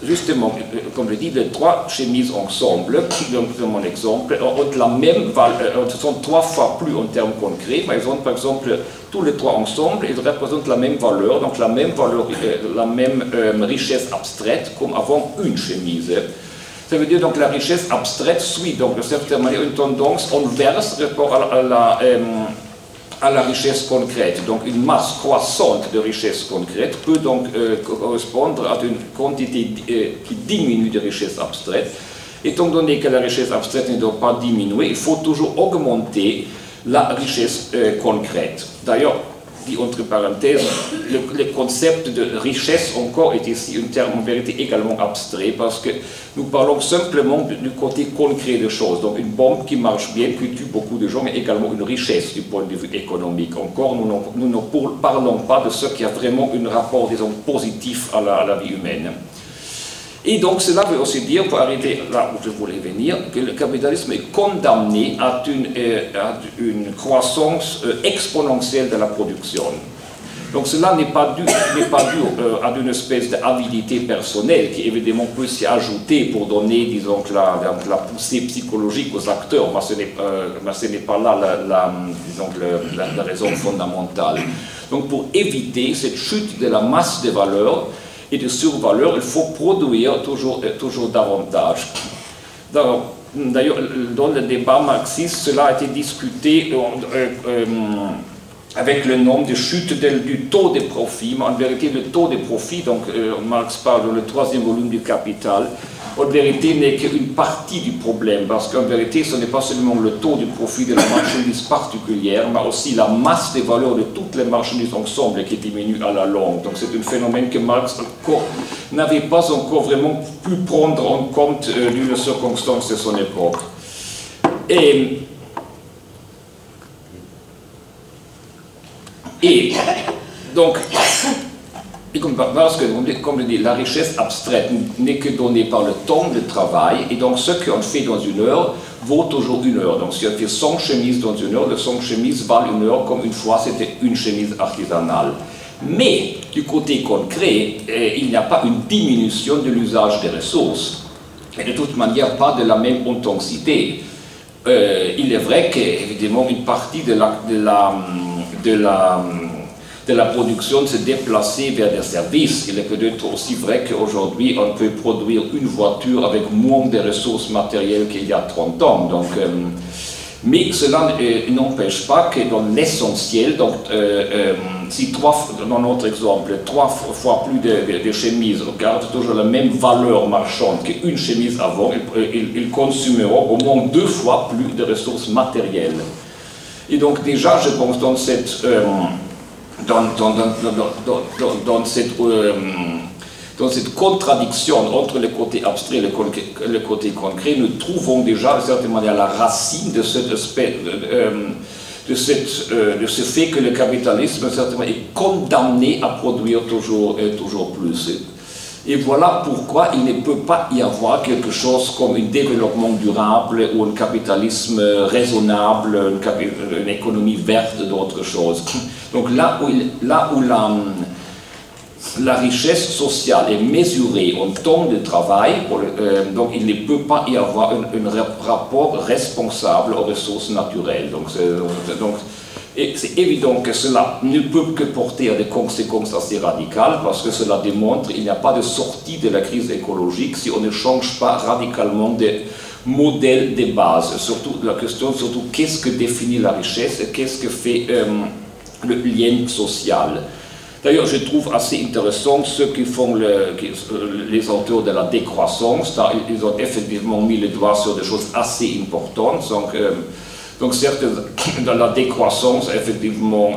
justement, comme je dis, les 3 chemises ensemble, donc dans mon exemple, ont la même valeur, sont 3 fois plus en termes concrets, mais ils ont par exemple, tous les 3 ensemble, ils représentent la même valeur, donc la même valeur, la même richesse abstraite comme avant une chemise. Ça veut dire donc la richesse abstraite suit donc de certaine manière une tendance inverse rapport à la richesse concrète. Donc une masse croissante de richesse concrète peut donc correspondre à une quantité qui diminue de richesse abstraite. Étant donné que la richesse abstraite ne doit pas diminuer, il faut toujours augmenter la richesse concrète. D'ailleurs, dit entre parenthèses, le concept de richesse encore est ici un terme en vérité également abstrait parce que nous parlons simplement du côté concret des choses. Donc une bombe qui marche bien, qui tue beaucoup de gens, est également une richesse du point de vue économique. Encore, nous ne parlons pas de ce qui a vraiment un rapport, disons, positif à la vie humaine. Et donc cela veut aussi dire, pour arriver là où je voulais venir, que le capitalisme est condamné à une croissance exponentielle de la production. Donc cela n'est pas dû à une espèce d'avidité personnelle qui évidemment peut s'y ajouter pour donner, disons, la poussée psychologique aux acteurs, mais ce n'est pas là la raison fondamentale. Donc pour éviter cette chute de la masse des valeurs, et de survaleur, il faut produire toujours davantage. D'ailleurs, dans le débat marxiste, cela a été discuté avec le nom de chute du taux de profit, mais en vérité, le taux de profit, donc Marx parle dans le 3e volume du Capital, en vérité n'est qu'une partie du problème, parce qu'en vérité, ce n'est pas seulement le taux de profit de la marchandise particulière, mais aussi la masse des valeurs de toutes les marchandises ensemble qui diminue à la longue. Donc c'est un phénomène que Marx n'avait pas encore vraiment pu prendre en compte d'une circonstance de son époque. Et donc, parce que, comme je dis, la richesse abstraite n'est que donnée par le temps de travail, et donc ce qu'on fait dans une heure vaut toujours une heure. Donc si on fait 100 chemises dans une heure, les 100 chemises valent une heure comme une fois c'était une chemise artisanale. Mais du côté concret, il n'y a pas une diminution de l'usage des ressources, et de toute manière pas de la même intensité. Il est vrai qu'évidemment une partie de la production se déplacer vers des services. Il est peut-être aussi vrai qu'aujourd'hui, on peut produire une voiture avec moins de ressources matérielles qu'il y a 30 ans. Donc, mais cela n'empêche pas que dans l'essentiel, donc, si dans notre exemple, 3 fois plus de chemises gardent toujours la même valeur marchande qu'une chemise avant, ils consumeront au moins 2 fois plus de ressources matérielles. Et donc déjà, je pense dans cette... Dans cette contradiction entre le côté abstrait et le côté concret, nous trouvons déjà, de certaine manière, la racine de cet aspect, de ce fait que le capitalisme, certainement, est condamné à produire toujours plus. Et voilà pourquoi il ne peut pas y avoir quelque chose comme un développement durable ou un capitalisme raisonnable, une économie verte, d'autres choses. Donc là où la richesse sociale est mesurée en temps de travail, donc il ne peut pas y avoir un rapport responsable aux ressources naturelles. Donc c'est évident que cela ne peut que porter à des conséquences assez radicales, parce que cela démontre qu'il n'y a pas de sortie de la crise écologique si on ne change pas radicalement de modèle de base. Surtout la question, surtout qu'est-ce que définit la richesse et qu'est-ce que fait le lien social. D'ailleurs, je trouve assez intéressant ceux qui font les auteurs de la décroissance. Ils ont effectivement mis le doigt sur des choses assez importantes. Donc certes, dans la décroissance, effectivement,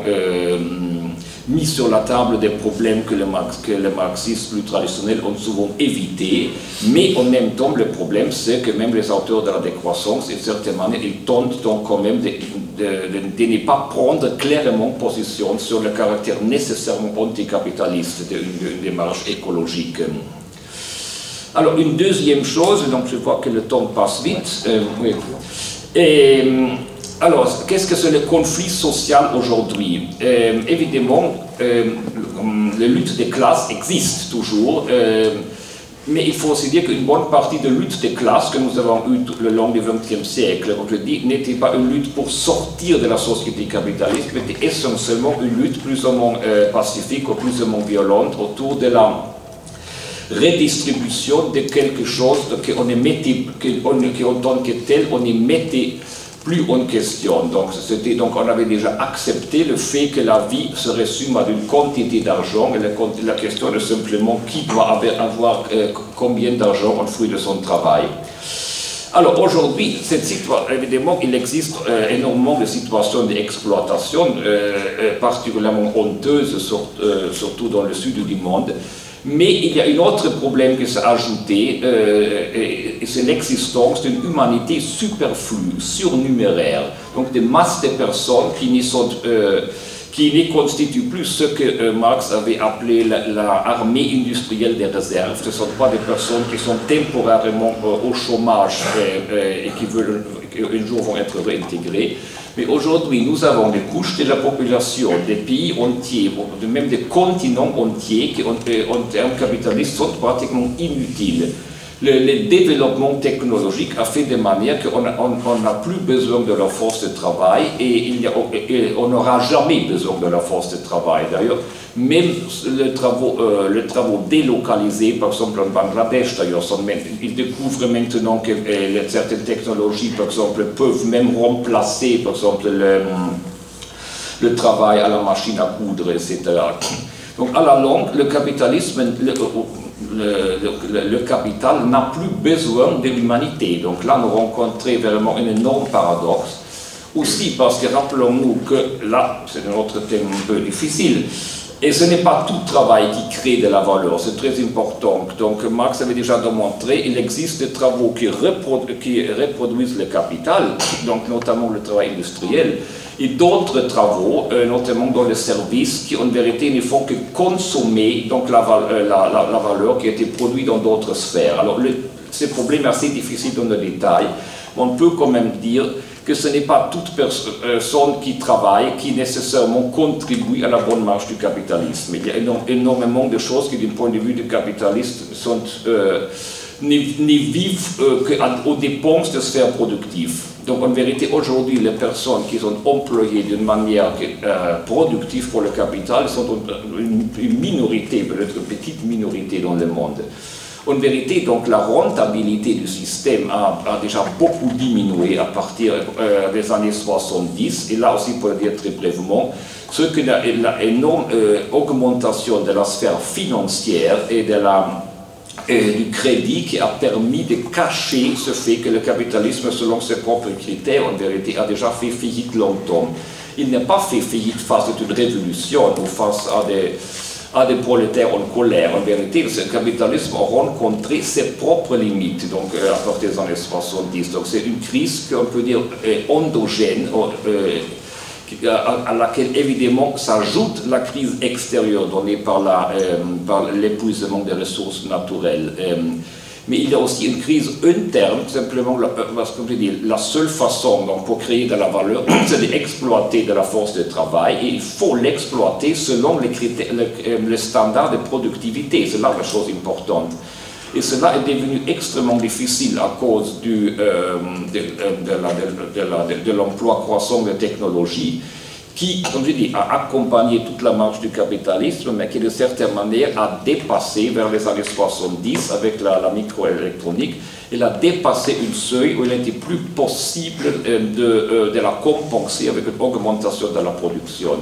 mis sur la table des problèmes que les marxistes plus traditionnels ont souvent évités, mais en même temps, le problème, c'est que même les auteurs de la décroissance, d'une certaine manière, ils tentent donc quand même de ne pas prendre clairement position sur le caractère nécessairement anticapitaliste d'une démarche écologique. Alors, une deuxième chose, donc je vois que le temps passe vite, oui. Alors, qu'est-ce que c'est le conflit social aujourd'hui? Évidemment, les luttes des classes existent toujours, mais il faut aussi dire qu'une bonne partie de lutte des classes que nous avons eue tout le long du XXe siècle, comme je dis, n'était pas une lutte pour sortir de la société capitaliste, mais était essentiellement une lutte plus ou moins pacifique ou plus ou moins violente autour de la redistribution de quelque chose qu'en tant que tel, on y mettait plus en question. Donc on avait déjà accepté le fait que la vie se résume à une quantité d'argent, et la question est simplement qui doit avoir combien d'argent en fruit de son travail. Alors aujourd'hui, évidemment, il existe énormément de situations d'exploitation, particulièrement honteuses, surtout dans le sud du monde. Mais il y a un autre problème qui s'est ajouté, et c'est l'existence d'une humanité superflue, surnuméraire, donc des masses de personnes qui ne constituent plus ce que Marx avait appelé l'armée industrielle des réserves. Ce ne sont pas des personnes qui sont temporairement au chômage et qui veulent un jour vont être réintégrées. Mais aujourd'hui, nous avons des couches de la population, des pays entiers, même des continents entiers qui, en termes capitalistes, sont pratiquement inutiles. Le développement technologique a fait de manière qu'on n'a plus besoin de la force de travail et on n'aura jamais besoin de la force de travail. D'ailleurs, même les travaux délocalisés, par exemple en Bangladesh, d'ailleurs, ils découvrent maintenant que certaines technologies, par exemple, peuvent même remplacer, par exemple, le travail à la machine à coudre, etc. Donc, à la longue, le capitalisme, le capital n'a plus besoin de l'humanité. Donc là, nous rencontrons vraiment un énorme paradoxe. Aussi parce que rappelons-nous que là, c'est un autre thème un peu difficile, et ce n'est pas tout travail qui crée de la valeur, c'est très important. Donc Marx avait déjà démontré, il existe des travaux qui reproduisent le capital, donc notamment le travail industriel, et d'autres travaux, notamment dans les services, qui en vérité ne font que consommer donc, la valeur qui a été produite dans d'autres sphères. Alors ce problème est assez difficile dans le détail, mais on peut quand même dire que ce n'est pas toute personne qui travaille qui nécessairement contribue à la bonne marche du capitalisme. Il y a énormément de choses qui, du point de vue du capitaliste, ne vivent qu'aux dépenses de sphères productives. Donc en vérité, aujourd'hui, les personnes qui sont employées d'une manière productive pour le capital sont une minorité, peut-être une petite minorité dans le monde. En vérité, donc, la rentabilité du système a déjà beaucoup diminué à partir des années 70, et là aussi, pour le dire très brièvement, ce que l'énorme augmentation de la sphère financière et du crédit qui a permis de cacher ce fait que le capitalisme, selon ses propres critères, en vérité, a déjà fait faillite longtemps. Il n'a pas fait faillite face à une révolution ou face à des prolétaires en colère. En vérité, le capitalisme a rencontré ses propres limites, donc à partir des années 70. Donc c'est une crise qu'on peut dire endogène, à laquelle évidemment s'ajoute la crise extérieure donnée par l'épuisement des ressources naturelles. mais il y a aussi une crise interne, simplement, parce que je dis, la seule façon donc, pour créer de la valeur, c'est d'exploiter de la force de travail, et il faut l'exploiter selon les standards de productivité, c'est là la chose importante. Et cela est devenu extrêmement difficile à cause de l'emploi croissant de technologies, qui, comme je dis, a accompagné toute la marche du capitalisme, mais qui de certaine manière a dépassé vers les années 70 avec la microélectronique. Elle a dépassé une seuil où il n'était plus possible de la compenser avec une augmentation de la production.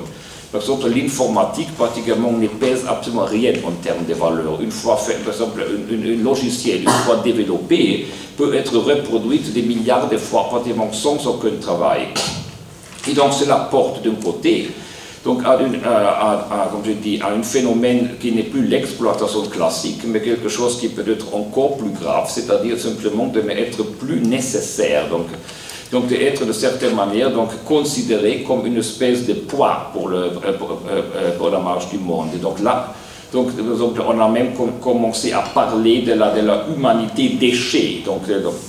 Par exemple, l'informatique, pratiquement, ne pèse absolument rien en termes de valeur. Une fois fait, par exemple, un logiciel, une fois développé, peut être reproduit des milliards de fois, pratiquement sans aucun travail. Et donc cela porte d'un côté donc comme je dis, à un phénomène qui n'est plus l'exploitation classique, mais quelque chose qui peut être encore plus grave, c'est-à-dire simplement de être plus nécessaire. Donc d'être de certaine manière donc, considéré comme une espèce de poids pour la marche du monde. Et donc là, donc, par exemple, on a même commencé à parler de la humanité déchet. Donc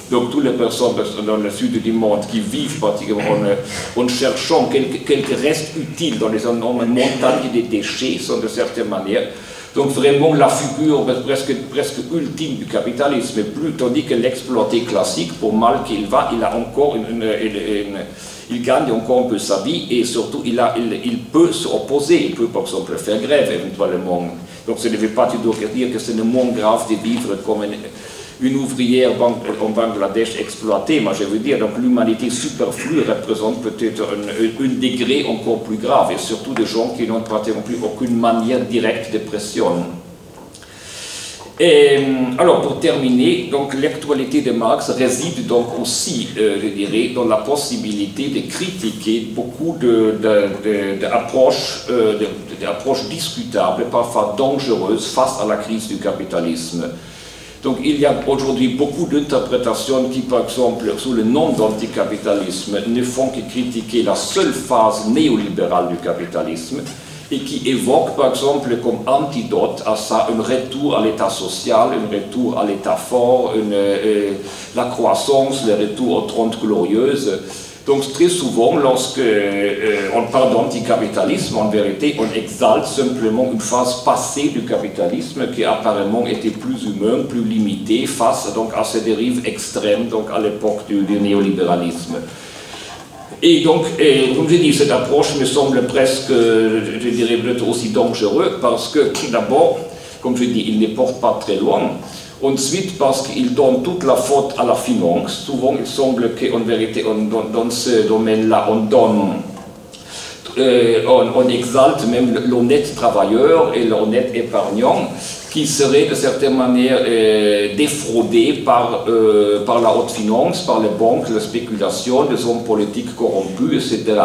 toutes les personnes dans le sud du monde qui vivent pratiquement en cherchant quelques restes utiles dans les énormes montagnes de déchets, sont de certaine manière. Donc vraiment la figure presque ultime du capitalisme, tandis que l'exploité classique, pour mal qu'il va, il a encore il gagne encore un peu sa vie et surtout il peut s'opposer, il peut par exemple faire grève éventuellement. Donc ça ne veut pas dire que c'est moins grave de vivre comme une ouvrière en Bangladesh exploitée, mais je veux dire, donc l'humanité superflue représente peut-être un degré encore plus grave, et surtout des gens qui n'ont pratiquement plus aucune manière directe de pression. Et, alors pour terminer, donc l'actualité de Marx réside donc aussi, je dirais, dans la possibilité de critiquer beaucoup d'approches discutables, parfois dangereuses face à la crise du capitalisme. Donc il y a aujourd'hui beaucoup d'interprétations qui, par exemple, sous le nom d'anticapitalisme, ne font que critiquer la seule phase néolibérale du capitalisme et qui évoquent, par exemple, comme antidote à ça, un retour à l'état social, un retour à l'état fort, la croissance, le retour aux 30 glorieuses. Donc très souvent, lorsque on parle d'anticapitalisme, en vérité, on exalte simplement une phase passée du capitalisme qui apparemment était plus humaine, plus limitée face donc, à ces dérives extrêmes donc, à l'époque du néolibéralisme. Et donc, comme je dis, cette approche me semble presque, je dirais, peut-être aussi dangereuse parce que d'abord, comme je dis, il ne porte pas très loin. Ensuite, parce qu'il donne toute la faute à la finance. Souvent, il semble qu'en vérité, dans ce domaine-là, on exalte même l'honnête travailleur et l'honnête épargnant qui serait de certaine manière défraudé par la haute finance, par les banques, la spéculation, les hommes politiques corrompus, etc.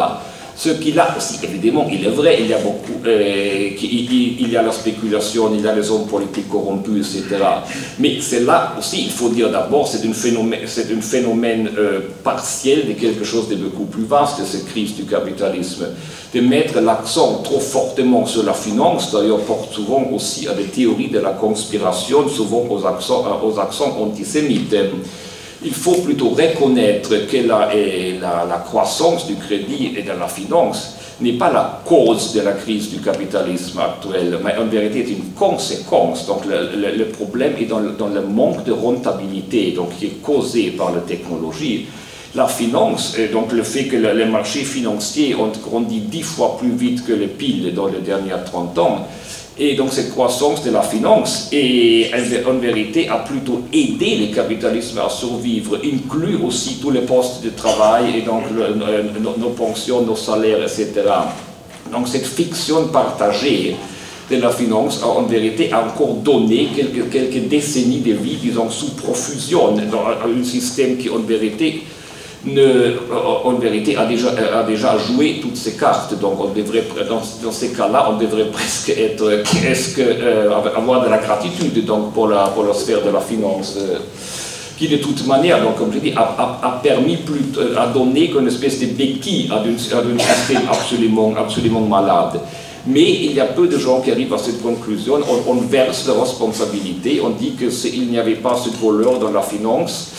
Ce qu'il a aussi, évidemment, il est vrai, il y a beaucoup, il y a la spéculation, il y a les hommes politiques corrompus, etc. Mais c'est là aussi, il faut dire d'abord, c'est un phénomène partiel de quelque chose de beaucoup plus vaste, cette crise du capitalisme. De mettre l'accent trop fortement sur la finance, d'ailleurs, porte souvent aussi à des théories de la conspiration, souvent aux accents antisémites. Il faut plutôt reconnaître que la croissance du crédit et de la finance n'est pas la cause de la crise du capitalisme actuel, mais en vérité est une conséquence. Donc le problème est dans le manque de rentabilité donc, qui est causé par la technologie. La finance, donc le fait que les marchés financiers ont grandi 10 fois plus vite que les piles dans les dernières 30 ans, et donc cette croissance de la finance, et en vérité, a plutôt aidé le capitalisme à survivre, inclut aussi tous les postes de travail, et donc nos pensions, nos salaires, etc. Donc cette fiction partagée de la finance a en vérité encore donné quelques décennies de vie, disons, sous profusion, dans un système qui en vérité a déjà joué toutes ces cartes. Donc on devrait, dans ces cas-là, on devrait presque avoir de la gratitude donc, pour la sphère de la finance, qui de toute manière, donc, comme je dis, a permis à donner qu'une espèce de béquille à un système absolument malade. Mais il y a peu de gens qui arrivent à cette conclusion. On verse la responsabilité, on dit que s'il n'y avait pas ce voleur dans la finance,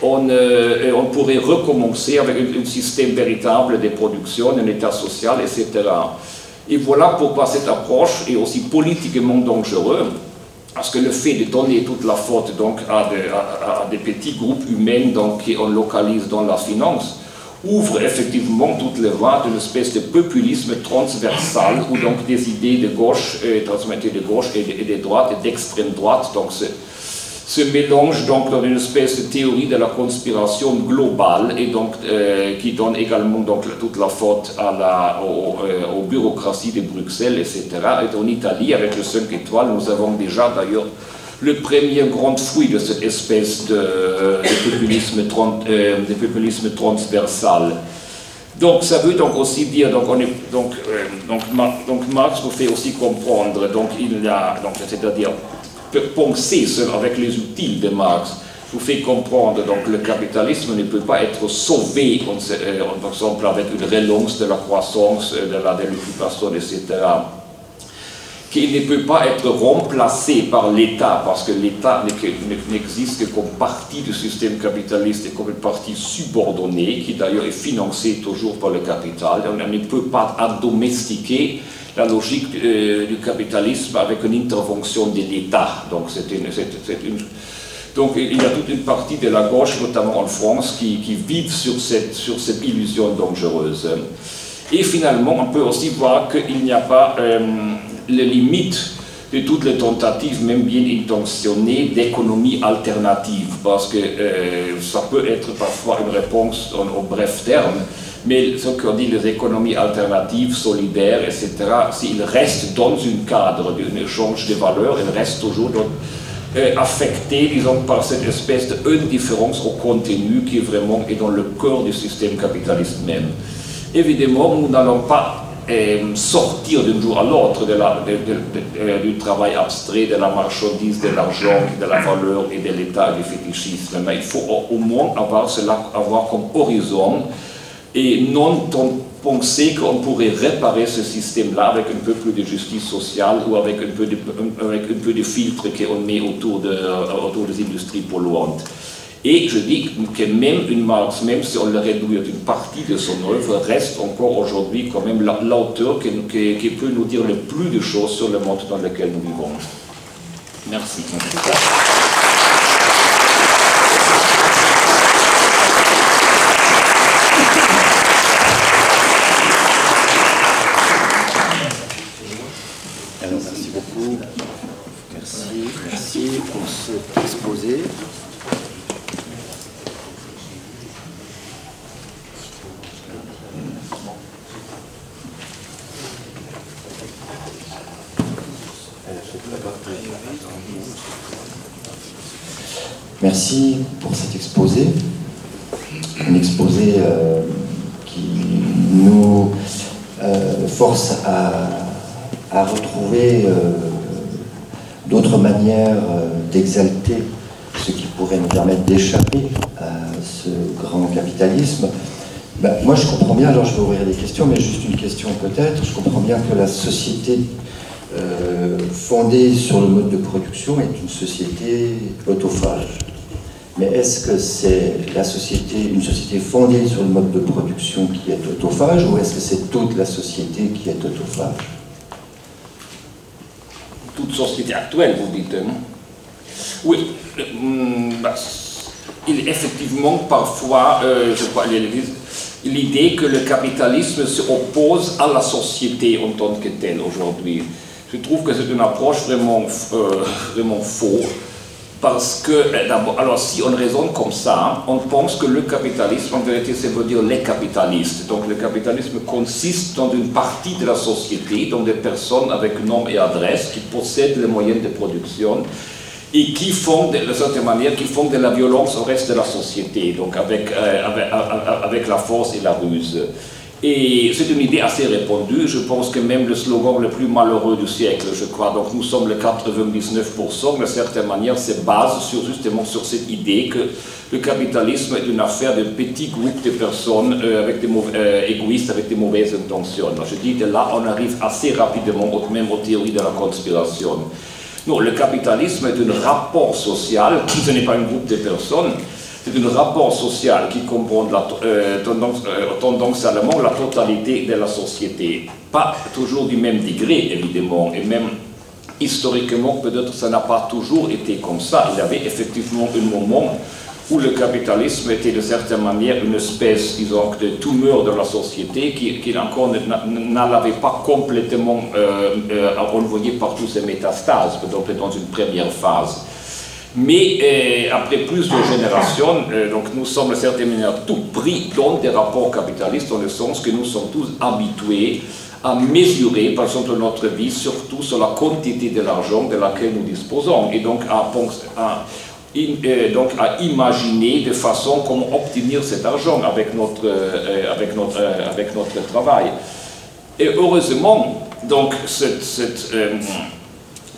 on pourrait recommencer avec un système véritable de production, un état social, etc. Et voilà pourquoi cette approche est aussi politiquement dangereuse, parce que le fait de donner toute la faute donc, à des petits groupes humains donc, qu'on localise dans la finance, ouvre effectivement toutes les voies d'une espèce de populisme transversal où donc des idées de gauche, transmettées de gauche et de droite et d'extrême droite donc, se mélangent donc dans une espèce de théorie de la conspiration globale et donc qui donne également donc toute la faute aux bureaucraties de Bruxelles, etc. Et en Italie, avec le 5 étoiles, nous avons déjà d'ailleurs le premier grand fruit de cette espèce de populisme transversal. Donc ça veut donc aussi dire, Marx nous fait aussi comprendre, c'est-à-dire penser avec les outils de Marx, nous fait comprendre donc le capitalisme ne peut pas être sauvé, par exemple avec une relance de la croissance, de l'occupation, etc. Qu'il ne peut pas être remplacé par l'État, parce que l'État n'existe que comme partie du système capitaliste et comme une partie subordonnée, qui d'ailleurs est financée toujours par le capital. On ne peut pas domestiquer la logique du capitalisme avec une intervention de l'État. Donc, donc il y a toute une partie de la gauche, notamment en France, qui vivent sur cette illusion dangereuse. Et finalement, on peut aussi voir qu'il n'y a pas les limites de toutes les tentatives, même bien intentionnées, d'économie alternative, parce que ça peut être parfois une réponse au bref terme, mais ce qu'on dit les économies alternatives, solidaires, etc., s'ils restent dans un cadre d'un échange de valeurs, ils restent toujours affectés, disons, par cette espèce d'indifférence au contenu qui vraiment est dans le cœur du système capitaliste même. Évidemment, nous n'allons pas sortir d'un jour à l'autre du travail abstrait, de la marchandise, de l'argent, de la valeur et de l'état du fétichisme. Mais il faut au moins avoir comme horizon et non penser qu'on pourrait réparer ce système-là avec un peu plus de justice sociale ou avec un peu de filtre qu'on met autour des industries polluantes. Et je dis que même une Marx, même si on le réduit à une partie de son œuvre, reste encore aujourd'hui quand même l'auteur qui peut nous dire le plus de choses sur le monde dans lequel nous vivons. Merci. Alors, merci beaucoup. Merci pour cet exposé. Merci pour cet exposé, un exposé qui nous force à retrouver d'autres manières d'exalter ce qui pourrait nous permettre d'échapper à ce grand capitalisme. Ben, moi je comprends bien, alors je vais ouvrir des questions, mais juste une question peut-être, je comprends bien que la société fondée sur le mode de production est une société autophage. Mais est-ce que c'est une société fondée sur le mode de production qui est autophage, ou est-ce que c'est toute la société qui est autophage? Toute société actuelle, vous dites, non? Oui, il est effectivement parfois, je crois, l'idée que le capitalisme se oppose à la société en tant que telle aujourd'hui. Je trouve que c'est une approche vraiment fausse, parce que, alors si on raisonne comme ça, on pense que le capitalisme, en vérité, ça veut dire les capitalistes. Donc le capitalisme consiste dans une partie de la société, dans des personnes avec nom et adresse, qui possèdent les moyens de production, et qui font, de certaine manière, qui font de la violence au reste de la société, donc avec la force et la ruse. Et c'est une idée assez répandue. Je pense que même le slogan le plus malheureux du siècle, je crois, donc nous sommes le 99%, d'une certaine manière, se base justement sur cette idée que le capitalisme est une affaire de petits groupes de personnes égoïstes avec des mauvaises intentions. Je dis que là, on arrive assez rapidement même aux théories de la conspiration. Non, le capitalisme est un rapport social, ce n'est pas un groupe de personnes. C'est un rapport social qui comprend tendanciellement la totalité de la société. Pas toujours du même degré, évidemment, et même historiquement, peut-être ça n'a pas toujours été comme ça. Il y avait effectivement un moment où le capitalisme était de certaine manière une espèce, disons, de tumeur de la société qui encore n'avait pas complètement envoyé partout ses métastases, donc dans une première phase. Mais après plusieurs générations, donc nous sommes de certaine manière tout pris dans des rapports capitalistes, dans le sens que nous sommes tous habitués à mesurer, par exemple, notre vie, surtout sur la quantité de l'argent de laquelle nous disposons, et donc à imaginer de façon comment obtenir cet argent avec notre travail. Et heureusement, donc, cette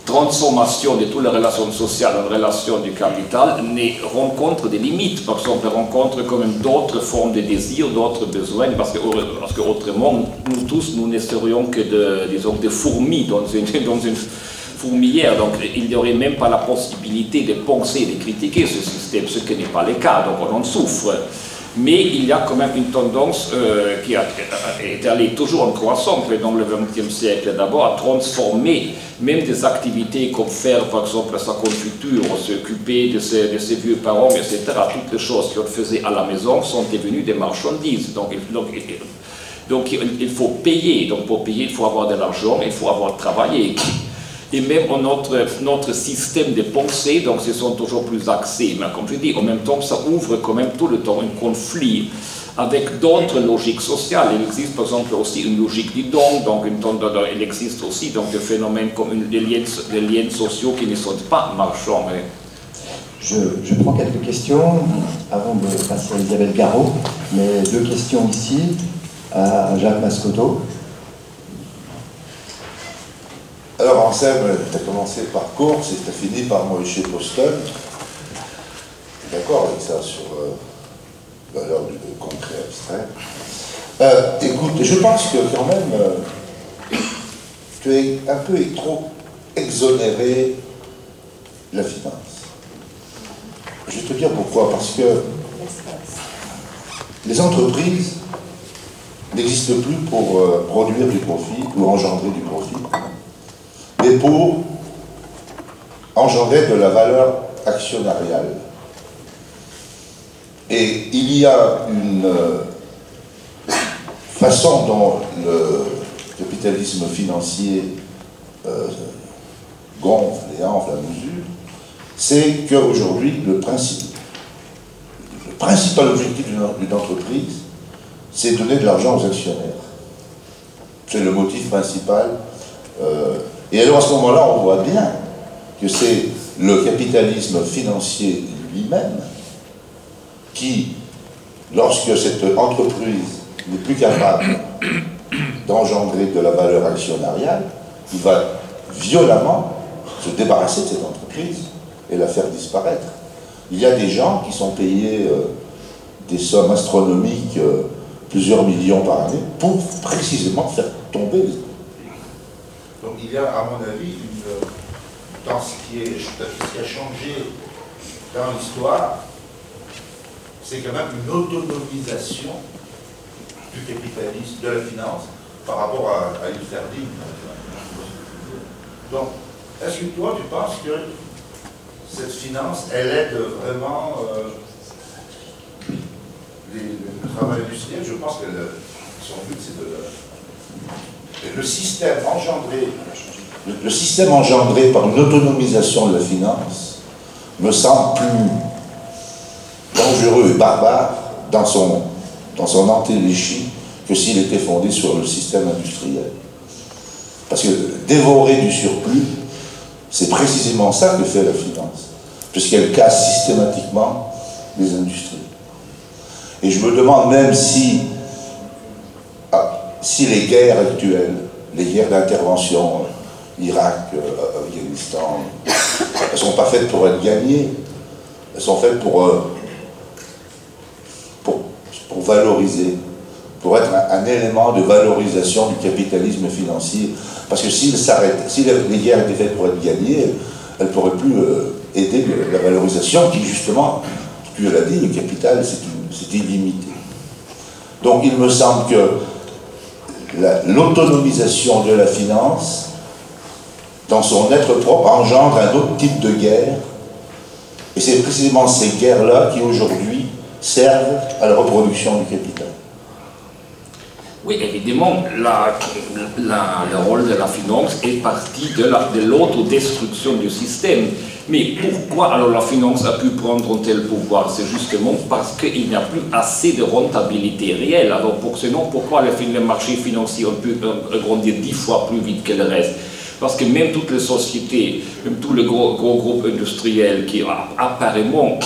transformation de toutes les relations sociales en relations du capital rencontre des limites, par exemple, rencontre quand même d'autres formes de désirs, d'autres besoins, parce que autrement, nous tous, nous ne serions que des fourmis dans une fourmilière, donc il n'y aurait même pas la possibilité de penser, de critiquer ce système, ce qui n'est pas le cas, donc on en souffre. Mais il y a quand même une tendance qui est allée toujours en croissance dans le XXe siècle, d'abord à transformer même des activités comme faire par exemple sa confiture, s'occuper de ses vieux parents, etc. Toutes les choses qu'on faisait à la maison sont devenues des marchandises. Donc il faut payer, donc pour payer il faut avoir de l'argent, il faut avoir travaillé. Et même notre système de pensée, donc ce sont toujours plus axés. Mais comme je dis, en même temps, ça ouvre quand même tout le temps un conflit avec d'autres logiques sociales. Il existe par exemple aussi une logique du don, donc il existe aussi donc, des phénomènes comme des liens sociaux qui ne sont pas marchands. Mais... Je prends quelques questions avant de passer à Isabelle Garot, mais 2 questions ici à Jacques Mascotto. Alors Anselme, tu as commencé par course et tu as fini par Moïse Poston. D'accord avec ça sur valeur du concret abstrait. Écoute, je pense que quand même, tu es un peu trop exonéré la finance. Je vais te dire pourquoi. Parce que les entreprises n'existent plus pour produire du profit ou engendrer du profit, mais pour engendrer de la valeur actionnariale. Et il y a une façon dont le capitalisme financier gonfle et enfle à mesure, c'est qu'aujourd'hui, le principal objectif d'une entreprise, c'est de donner de l'argent aux actionnaires. C'est le motif principal. Et alors à ce moment-là, on voit bien que c'est le capitalisme financier lui-même qui, lorsque cette entreprise n'est plus capable d'engendrer de la valeur actionnariale, il va violemment se débarrasser de cette entreprise et la faire disparaître. Il y a des gens qui sont payés des sommes astronomiques, plusieurs millions par année, pour précisément faire tomber les... Donc il y a, à mon avis, dans ce qui a changé dans l'histoire, c'est quand même une autonomisation du capitalisme, de la finance, par rapport à une sardine. Donc, est-ce que toi, tu penses que cette finance, elle aide vraiment le travail industriel? Je pense que son but, c'est de... Le système engendré par une autonomisation de la finance me semble plus dangereux et barbare dans son entéléchie que s'il était fondé sur le système industriel. Parce que dévorer du surplus, c'est précisément ça que fait la finance, puisqu'elle casse systématiquement les industries. Et je me demande même si, si les guerres actuelles, les guerres d'intervention, Irak, Afghanistan, elles ne sont pas faites pour être gagnées, elles sont faites pour valoriser, pour être un élément de valorisation du capitalisme financier. Parce que si les guerres étaient faites pour être gagnées, elles ne pourraient plus aider la valorisation qui, justement, tu l'as dit, le capital, c'est illimité. Donc il me semble que l'autonomisation de la finance, dans son être propre, engendre un autre type de guerre. Et c'est précisément ces guerres-là qui, aujourd'hui, servent à la reproduction du capital. Oui, évidemment, le rôle de la finance est partie de l'autodestruction du système. Mais pourquoi alors la finance a pu prendre un tel pouvoir? C'est justement parce qu'il n'y a plus assez de rentabilité réelle. Alors sinon, pourquoi les marchés financiers ont pu grandir 10 fois plus vite que le reste? Parce que même toutes les sociétés, même tous les gros groupes industriels qui apparemment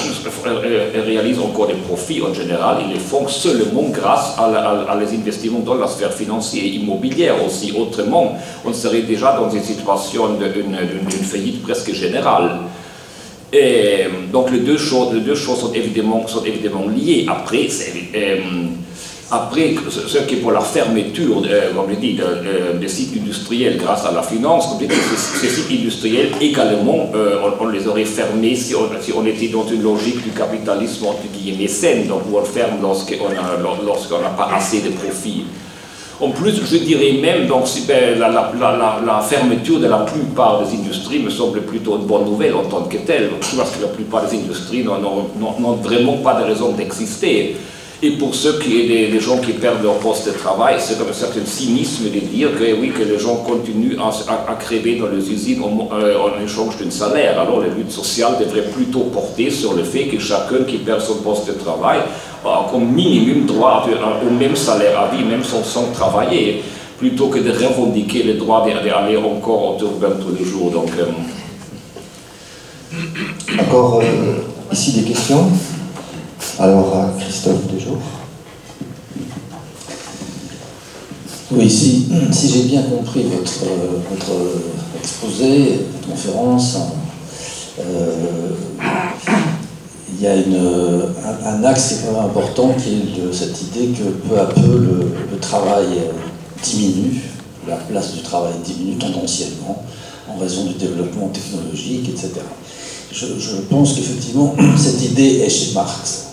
réalisent encore des profits en général, ils les font seulement grâce à les investissements dans la sphère financière et immobilière aussi. Autrement, on serait déjà dans une situation d'une faillite presque générale. Et donc les deux choses sont évidemment liées. Après, ce qui est pour la fermeture, comme je dis, des sites industriels grâce à la finance, comme je dis, ces sites industriels également, on les aurait fermés si on était dans une logique du capitalisme entre guillemets saine, donc où on ferme lorsqu'on n'a pas assez de profits. En plus, je dirais même, donc, la fermeture de la plupart des industries me semble plutôt une bonne nouvelle en tant que telle, parce que la plupart des industries n'ont vraiment pas de raison d'exister. Et pour ceux les gens qui perdent leur poste de travail, c'est comme un certain cynisme de dire que, oui, que les gens continuent à crever dans les usines en échange d'un salaire. Alors les luttes sociales devraient plutôt porter sur le fait que chacun qui perd son poste de travail a comme minimum droit au même salaire à vie, même sans travailler, plutôt que de revendiquer le droit d'aller encore au urbain tous les jours. Donc, Encore ici des questions? Alors, Christophe Dejour. Oui, si j'ai bien compris votre exposé, votre conférence, il y a un axe qui est quand même important, qui est cette idée que peu à peu le travail diminue, la place du travail diminue tendanciellement en raison du développement technologique, etc. Je pense qu'effectivement, cette idée est chez Marx.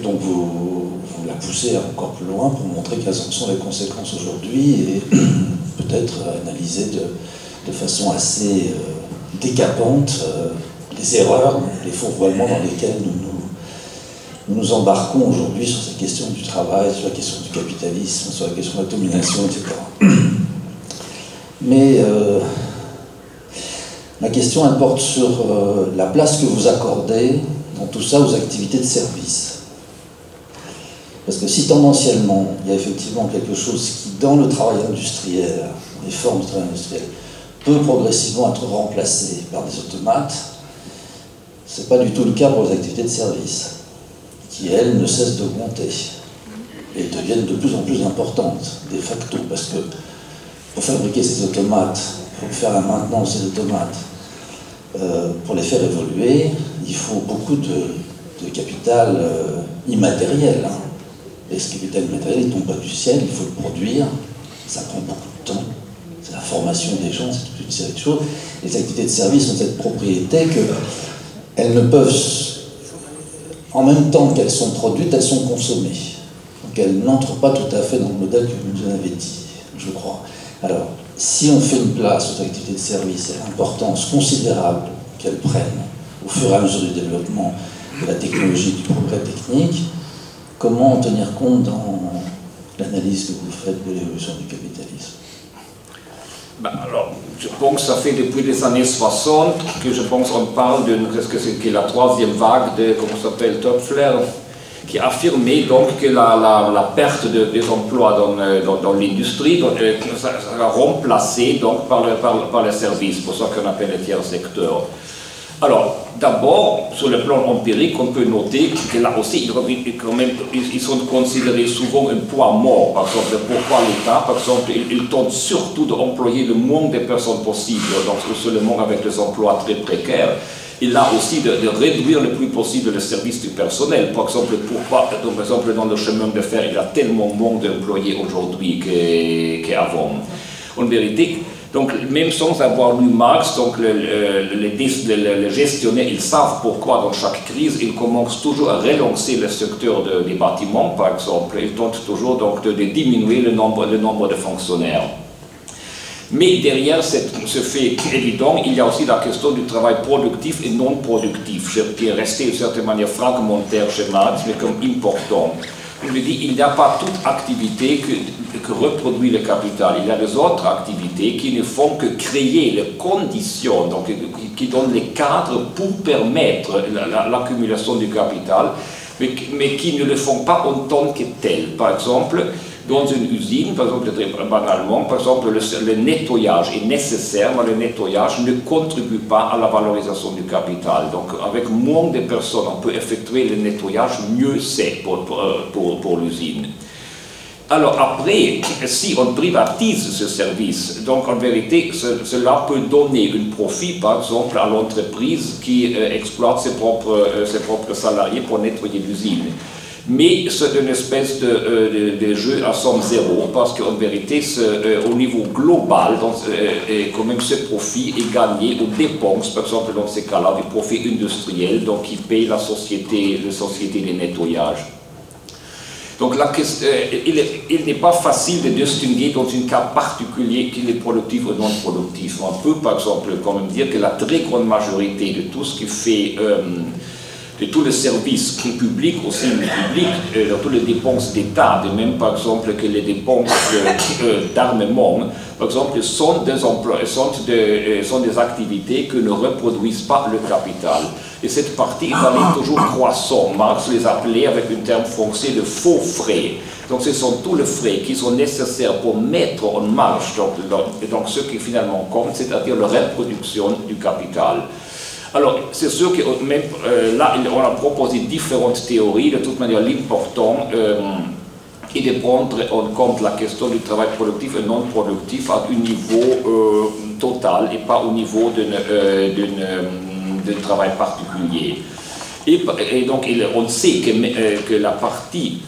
Donc vous la poussez encore plus loin pour montrer quelles en sont les conséquences aujourd'hui et peut-être analyser de façon assez décapante les erreurs, les fourvoiements dans lesquels nous nous embarquons aujourd'hui sur cette question du travail, sur la question du capitalisme, sur la question de la domination, etc. Mais ma question elle porte sur la place que vous accordez dans tout ça aux activités de service. Parce que si tendanciellement, il y a effectivement quelque chose qui, dans le travail industriel, les formes de travail industriel, peut progressivement être remplacé par des automates, ce n'est pas du tout le cas pour les activités de service, qui, elles, ne cessent d'augmenter et deviennent de plus en plus importantes, de facto, parce que pour fabriquer ces automates, pour faire la maintenance des automates, pour les faire évoluer, il faut beaucoup de capital immatériel. Et ce capital immatériel, il ne tombe pas du ciel, il faut le produire, ça prend beaucoup de temps, c'est la formation des gens, c'est toute une série de choses. Les activités de service ont cette propriété qu'elles ne peuvent, en même temps qu'elles sont produites, elles sont consommées. Donc elles n'entrent pas tout à fait dans le modèle que vous nous avez dit, je crois. Alors, si on fait une place aux activités de service et l'importance considérable qu'elles prennent au fur et à mesure du développement de la technologie, du progrès technique, comment en tenir compte dans l'analyse que vous faites de l'évolution du capitalisme? Alors, je pense que ça fait depuis les années 60 que je pense qu'on parle d'une, qu'est-ce que la troisième vague de, comment ça s'appelle, Töpfler, qui affirmait donc que la perte des emplois dans l'industrie sera remplacée donc par les services, pour ça qu'on appelle le tiers secteur. Alors, d'abord, sur le plan empirique, on peut noter que là aussi, ils sont considérés souvent un poids mort. Par exemple, pourquoi l'État, par exemple, il tente surtout d'employer le moins de personnes possible, donc seulement avec les emplois très précaires. Il a aussi de réduire le plus possible le service du personnel. Par exemple, dans le chemin de fer, il y a tellement moins d'employés aujourd'hui qu'avant. En vérité, donc, même sans avoir lu Marx, donc les gestionnaires, ils savent pourquoi dans chaque crise, ils commencent toujours à relancer le secteur des bâtiments, par exemple. Ils tentent toujours donc, de diminuer le nombre de fonctionnaires. Mais derrière ce fait évident, il y a aussi la question du travail productif et non productif, qui est resté d'une certaine manière fragmentaire chez Marx, mais comme important. Je me dis, il n'y a pas toute activité que reproduit le capital. Il y a des autres activités qui ne font que créer les conditions, donc qui donnent les cadres pour permettre l'accumulation du capital, mais qui ne le font pas en tant que tel. Par exemple, dans une usine, par exemple, très banalement, par exemple, le nettoyage est nécessaire, mais le nettoyage ne contribue pas à la valorisation du capital. Donc, avec moins de personnes, on peut effectuer le nettoyage, mieux c'est pour l'usine. Alors après, si on privatise ce service, donc en vérité, cela peut donner un profit, par exemple, à l'entreprise qui exploite ses propres salariés pour nettoyer l'usine. Mais c'est une espèce de jeu à somme zéro, parce qu'en vérité, au niveau global, quand même ce profit est gagné aux dépenses, par exemple dans ces cas-là, du profit industriel, donc qui paye la société de nettoyage. Donc il n'est pas facile de distinguer dans un cas particulier qu'il est productif ou non productif. On peut par exemple quand même dire que la très grande majorité de tout ce qui fait de tous les services publics, aussi publics, de toutes les dépenses d'État, de même par exemple que les dépenses d'armement, par exemple, sont des activités que ne reproduisent pas le capital. Et cette partie est toujours croissante. Marx les appelait avec un terme français de faux frais. Donc ce sont tous les frais qui sont nécessaires pour mettre en marche donc ce qui finalement compte, c'est-à-dire la reproduction du capital. Alors, c'est sûr que même là, on a proposé différentes théories. De toute manière, l'important est de prendre en compte la question du travail productif et non productif à un niveau total et pas au niveau d'un travail particulier. Et donc, on sait que la partie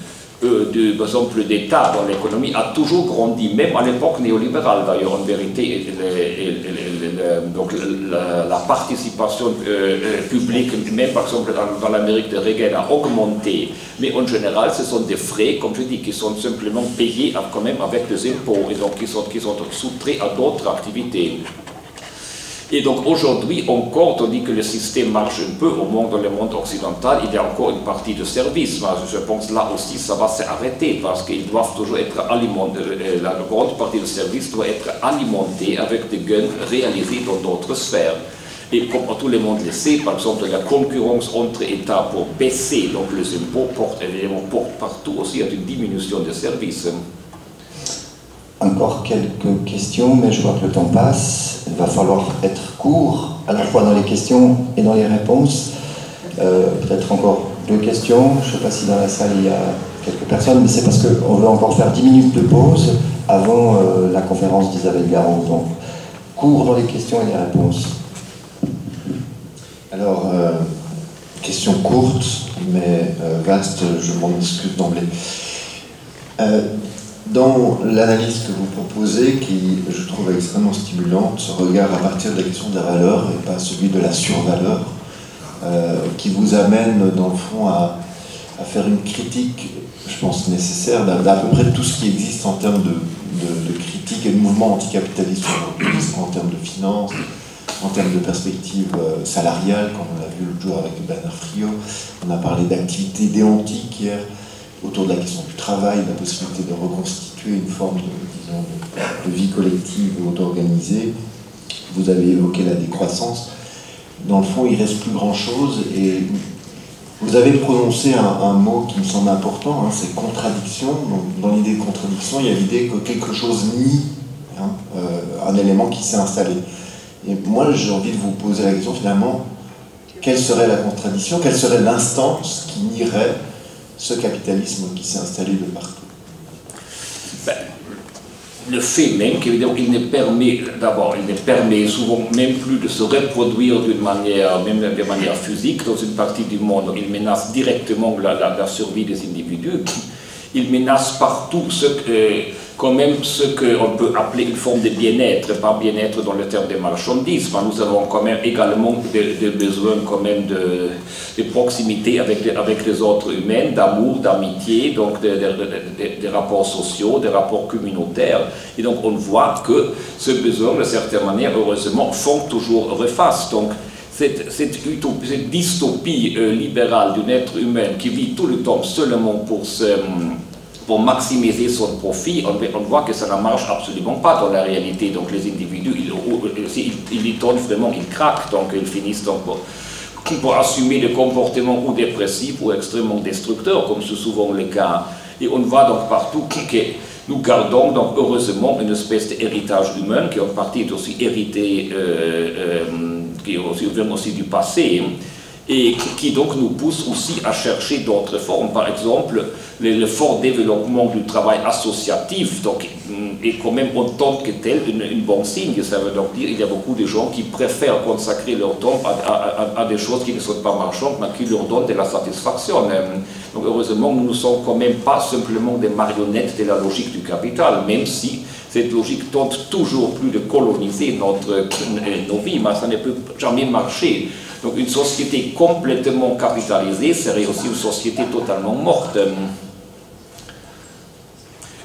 par exemple, d'État dans l'économie a toujours grandi, même à l'époque néolibérale d'ailleurs, en vérité, donc la participation publique, même par exemple dans l'Amérique de Reagan, a augmenté, mais en général ce sont des frais, comme je dis, qui sont simplement payés quand même avec des impôts, et donc qui sont soustraits à d'autres activités. Et donc aujourd'hui encore, tandis que le système marche un peu au monde, dans le monde occidental, il y a encore une partie de services. Je pense là aussi ça va s'arrêter parce qu'ils doivent toujours être alimentés. La grande partie du service doit être alimentée avec des gains réalisés dans d'autres sphères. Et comme tout le monde le sait, par exemple, la concurrence entre États pour baisser donc les impôts porte partout aussi à une diminution des services. Encore quelques questions, mais je vois que le temps passe. Il va falloir être court, à la fois dans les questions et dans les réponses. Peut-être encore 2 questions. Je ne sais pas si dans la salle il y a quelques personnes, mais c'est parce qu'on veut encore faire 10 minutes de pause avant la conférence d'Isabelle Garot. Donc, court dans les questions et les réponses. Alors, question courte, mais vaste, je m'en excuse d'emblée. Dans l'analyse que vous proposez, qui je trouve extrêmement stimulante, ce regard à partir de la question de la valeur et pas celui de la survaleur, qui vous amène dans le fond à faire une critique, je pense nécessaire, d'à peu près tout ce qui existe en termes de critique et de mouvement anticapitaliste, en termes de finances, en termes de perspectives salariales, comme on l'a vu l'autre jour avec Bernard Friot. On a parlé d'activités déontiques hier, autour de la question du travail, de la possibilité de reconstituer une forme de vie collective ou auto-organisée. Vous avez évoqué la décroissance. Dans le fond, il ne reste plus grand-chose. Et vous avez prononcé un mot qui me semble important, c'est contradiction. Donc, dans l'idée de contradiction, il y a l'idée que quelque chose nie un élément qui s'est installé. Et moi, j'ai envie de vous poser la question, finalement, quelle serait la contradiction, quelle serait l'instance qui nierait ce capitalisme qui s'est installé de partout? Le fait même qu'évidemment il ne permet, d'abord, il ne permet souvent même plus de se reproduire d'une manière, même de manière physique dans une partie du monde. Il menace directement la survie des individus. Il menace partout quand même ce qu'on peut appeler une forme de bien-être, pas bien-être dans le terme des marchandises, mais nous avons quand même également des besoins quand même de proximité avec les autres humains, d'amour, d'amitié, donc des rapports sociaux, des rapports communautaires. Et donc on voit que ce besoin, de certaine manière, heureusement, font toujours reface. Donc cette dystopie libérale d'un être humain qui vit tout le temps seulement pour maximiser son profit, on voit que ça ne marche absolument pas dans la réalité. Donc les individus, ils y tombent vraiment, ils craquent, donc ils finissent donc pour assumer des comportements ou dépressifs ou extrêmement destructeurs, comme c'est souvent le cas. Et on voit donc partout que nous gardons donc heureusement une espèce d'héritage humain qui en partie est aussi hérité, qui vient aussi du passé, et qui donc nous pousse aussi à chercher d'autres formes. Par exemple, le fort développement du travail associatif donc, est quand même en tant que tel une bonne signe. Ça veut donc dire qu'il y a beaucoup de gens qui préfèrent consacrer leur temps à des choses qui ne sont pas marchandes, mais qui leur donnent de la satisfaction. Donc heureusement, nous ne sommes quand même pas simplement des marionnettes de la logique du capital, même si cette logique tente toujours plus de coloniser nos vies, mais ça ne peut jamais marcher. Donc une société complètement capitalisée serait aussi une société totalement morte.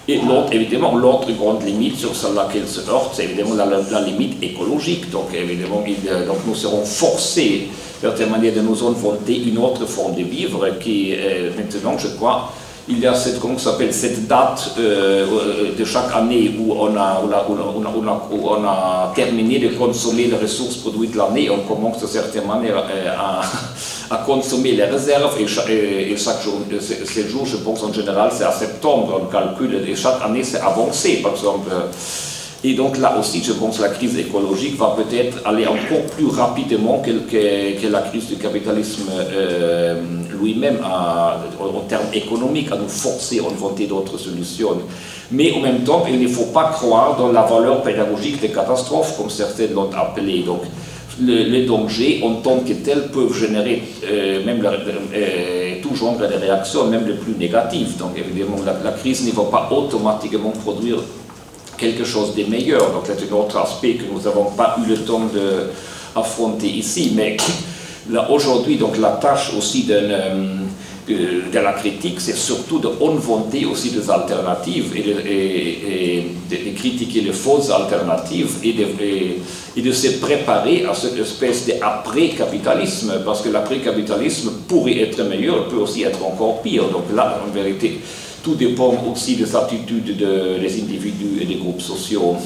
Et évidemment, l'autre grande limite sur laquelle se heurte, c'est évidemment la limite écologique. Donc évidemment, donc nous serons forcés, de certaine manière, de nous inventer une autre forme de vivre qui, maintenant, je crois, il y a cette date de chaque année où on a terminé de consommer les ressources produites de l'année, on commence de certaine manière à consommer les réserves, et chaque jour, ces jours, je pense en général, c'est à septembre, on calcule, et chaque année c'est avancé, par exemple. Et donc là aussi, je pense que la crise écologique va peut-être aller encore plus rapidement que la crise du capitalisme lui-même en termes économiques, à nous forcer à inventer d'autres solutions. Mais en même temps, il ne faut pas croire dans la valeur pédagogique des catastrophes, comme certains l'ont appelé. Donc, les dangers, en tant que tels, peuvent générer tout genre de réactions, même les plus négatives. Donc, évidemment, la crise ne va pas automatiquement produire quelque chose de meilleur. Donc, c'est un autre aspect que nous n'avons pas eu le temps d'affronter ici. Mais là, aujourd'hui, donc, la tâche aussi de la critique, c'est surtout d'inventer aussi des alternatives et de critiquer les fausses alternatives et de se préparer à cette espèce d'après-capitalisme, parce que l'après-capitalisme pourrait être meilleur, peut aussi être encore pire. Donc là, en vérité, tout dépend aussi des attitudes des individus et des groupes sociaux.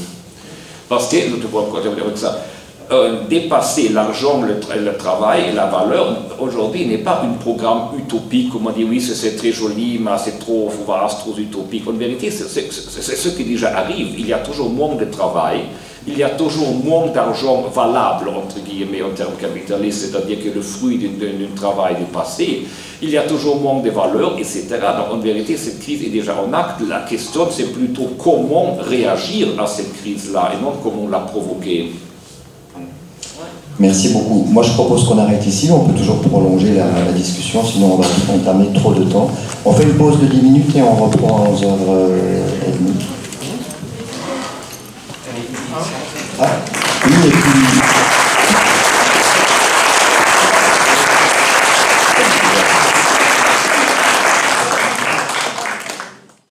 Parce que, je te vois avec ça, dépasser l'argent, le travail et la valeur, aujourd'hui, n'est pas un programme utopique, comme on dit, oui, c'est très joli, mais c'est trop vaste, trop utopique. En vérité, c'est ce qui déjà arrive. Il y a toujours moins de travail, il y a toujours moins d'argent valable, entre guillemets, en termes capitalistes, c'est-à-dire que le fruit d'un travail du passé, il y a toujours moins de valeur, etc. Donc, en vérité, cette crise est déjà en acte. La question, c'est plutôt comment réagir à cette crise-là, et non comment la provoquer. Merci beaucoup. Moi, je propose qu'on arrête ici. On peut toujours prolonger la discussion, sinon on va entamer trop de temps. On fait une pause de 10 minutes et on reprend à 11h30. Ah, oui, et puis...